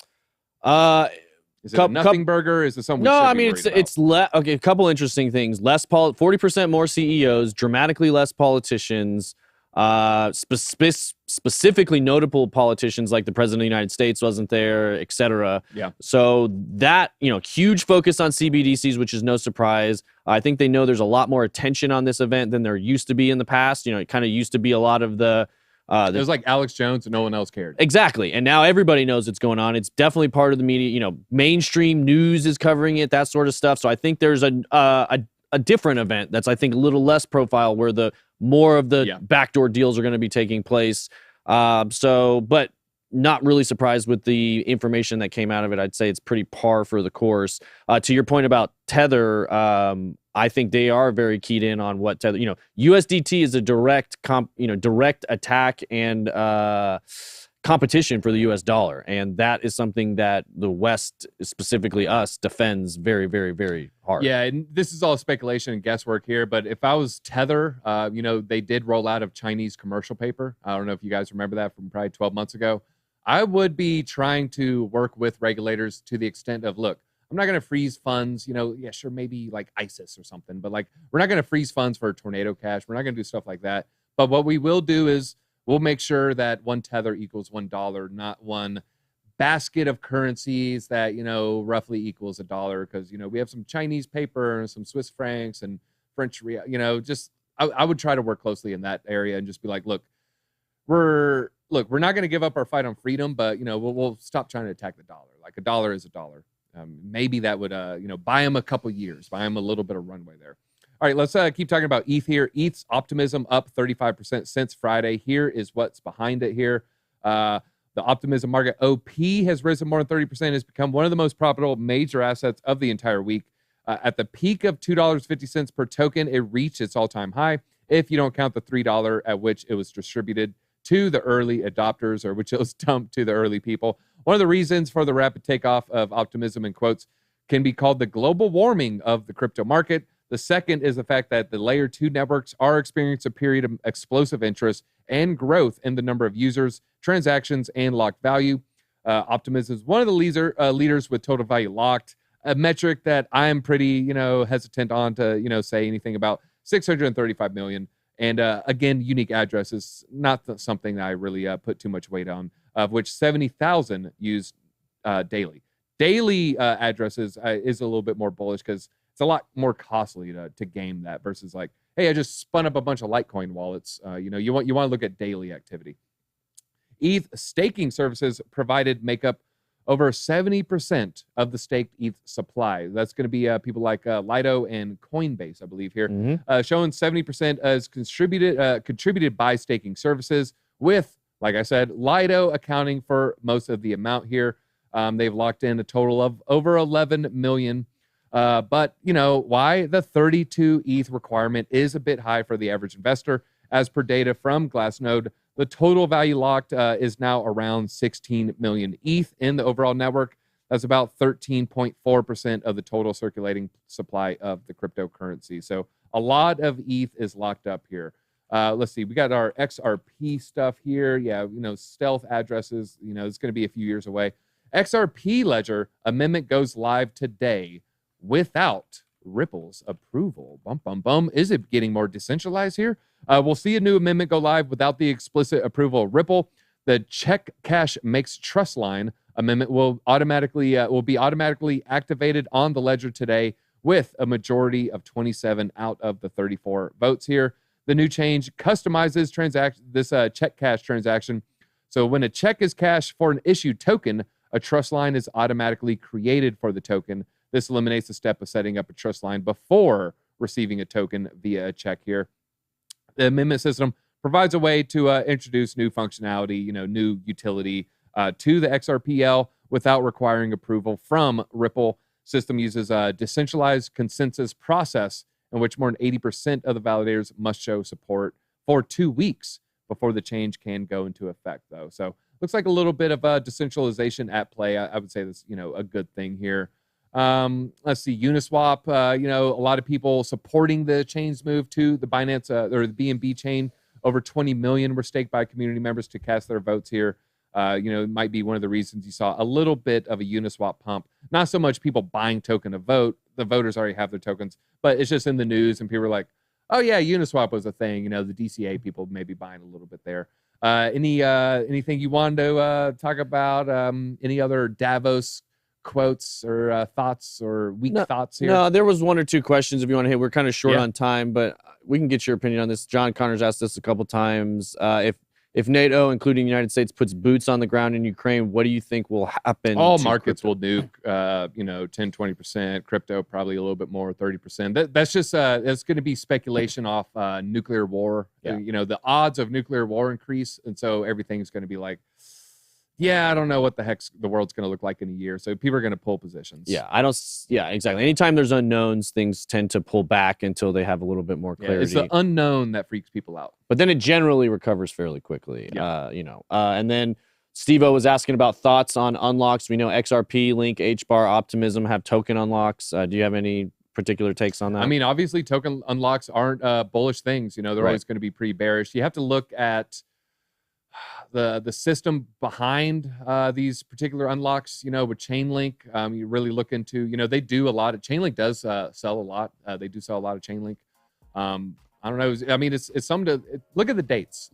Is it a nothing burger? Is it something? No, I mean it's okay. A couple interesting things. 40% more CEOs, dramatically less politicians. Specifically notable politicians like the president of the United States wasn't there, etc. Yeah. So that, huge focus on CBDCs, which is no surprise. I think they know there's a lot more attention on this event than there used to be in the past. It kind of used to be a lot of it was like Alex Jones and no one else cared. Exactly. And now everybody knows what's going on. It's definitely part of the media. Mainstream news is covering it, that sort of stuff. So I think there's a different event that's, I think, a little less profile where more of the backdoor deals are going to be taking place. But not really surprised with the information that came out of it. I'd say it's pretty par for the course. To your point about Tether, I think they are very keyed in on what Tether, USDT is a direct attack and competition for the US dollar. And that is something that the West, specifically us, defends very, very, very hard. Yeah, and this is all speculation and guesswork here, but if I was Tether, they did roll out of Chinese commercial paper. I don't know if you guys remember that from probably 12 months ago. I would be trying to work with regulators to the extent of, look, I'm not going to freeze funds, sure, maybe like ISIS or something, but like we're not going to freeze funds for Tornado Cash. We're not going to do stuff like that. But what we will do is we'll make sure that one Tether equals $1, not one basket of currencies that, roughly equals $1. Because, we have some Chinese paper and some Swiss francs and French real, I would try to work closely in that area and just be like, look, we're not going to give up our fight on freedom, but, we'll stop trying to attack the dollar. Like a dollar is a dollar. Maybe that would, buy them a couple years, buy them a little bit of runway there. All right, let's keep talking about ETH here. ETH's optimism up 35% since Friday. Here is what's behind it here. The optimism market OP has risen more than 30%, has become one of the most profitable major assets of the entire week. At the peak of $2.50 per token, it reached its all-time high, if you don't count the $3 at which it was distributed to the early adopters, or which it was dumped to the early people. One of the reasons for the rapid takeoff of optimism, in quotes, can be called the global warming of the crypto market. The second is the fact that the layer 2 networks are experiencing a period of explosive interest and growth in the number of users, transactions, and locked value. Optimism is one of the leaders with total value locked, a metric that I'm pretty, hesitant on to, say anything about. 635 million. And again, unique address is not something that I really put too much weight on, of which 70,000 used daily. daily addresses is a little bit more bullish because it's a lot more costly to game that versus like, hey, I just spun up a bunch of Litecoin wallets. You want to look at daily activity. ETH staking services provided make up over 70% of the staked ETH supply. That's going to be people like Lido and Coinbase, I believe here, showing 70% as contributed by staking services, with, like I said, Lido accounting for most of the amount here. They've locked in a total of over 11 million. But why? The 32 ETH requirement is a bit high for the average investor. As per data from Glassnode, the total value locked is now around 16 million ETH in the overall network. That's about 13.4% of the total circulating supply of the cryptocurrency. So a lot of ETH is locked up here. Let's see. We got our XRP stuff here. Yeah, stealth addresses. It's going to be a few years away. XRP Ledger amendment goes live today without Ripple's approval. Bum, bum, bum. Is it getting more decentralized here? We'll see a new amendment go live without the explicit approval of Ripple. The check cash makes trust line amendment will be automatically activated on the ledger today with a majority of 27 out of the 34 votes here. The new change customizes this check cash transaction. So when a check is cashed for an issued token, a trust line is automatically created for the token. This eliminates the step of setting up a trust line before receiving a token via a check here. The amendment system provides a way to introduce new functionality, new utility to the XRPL without requiring approval from Ripple. System uses a decentralized consensus process in which more than 80% of the validators must show support for 2 weeks before the change can go into effect, though. So looks like a little bit of decentralization at play. I would say that's, a good thing here. Let's see, Uniswap, a lot of people supporting the chain's move to the Binance or the BNB chain. Over 20 million were staked by community members to cast their votes here. It might be one of the reasons you saw a little bit of a Uniswap pump. Not so much people buying token to vote. The voters already have their tokens, but it's just in the news and people are like, oh yeah, Uniswap was a thing. The DCA people may be buying a little bit there. Anything you wanted to talk about? Any other Davos quotes or thoughts or weak thoughts here? No, there was one or two questions if you want to hit. We're kind of short on time, but we can get your opinion on this. John Connors asked this a couple times. If NATO, including the United States, puts boots on the ground in Ukraine, what do you think will happen? All markets will nuke, 10, 20%. Crypto, probably a little bit more, 30%. That's just, it's going to be speculation off nuclear war. Yeah. The odds of nuclear war increase. And so everything's going to be like, yeah, I don't know what the heck the world's going to look like in a year. So people are going to pull positions. Yeah, exactly. Anytime there's unknowns, things tend to pull back until they have a little bit more clarity. Yeah, it's the unknown that freaks people out. But then it generally recovers fairly quickly. Yeah. And then Steve-O was asking about thoughts on unlocks. We know XRP, Link, HBAR, Optimism have token unlocks. Do you have any particular takes on that? I mean, obviously token unlocks aren't bullish things. They're always going to be pretty bearish. You have to look at the system behind these particular unlocks, with Chainlink. You really look into, they do a lot of, Chainlink does sell a lot. They do sell a lot of Chainlink. I don't know. I mean, it's something to look at the dates.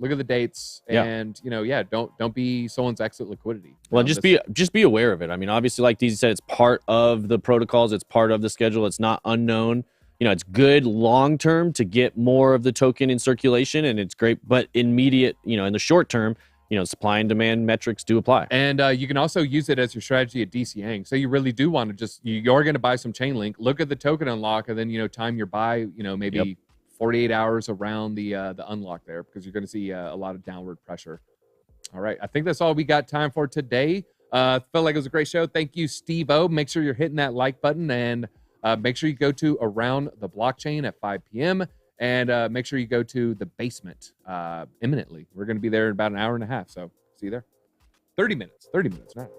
And don't be someone's exit liquidity. Well, just be aware of it. I mean, obviously, like DZ said, it's part of the protocols. It's part of the schedule. It's not unknown. It's good long term to get more of the token in circulation, and it's great. But immediate, in the short term, supply and demand metrics do apply. And you can also use it as your strategy at DCAing. So you really do want to you're going to buy some Chainlink, look at the token unlock, and then, time your buy, maybe 48 hours around the unlock there, because you're going to see a lot of downward pressure. All right. I think that's all we got time for today. Felt like it was a great show. Thank you, Steve-O. Make sure you're hitting that like button, and make sure you go to Around the Blockchain at 5 p.m. And make sure you go to the basement imminently. We're going to be there in about an hour and a half. So see you there. 30 minutes, right?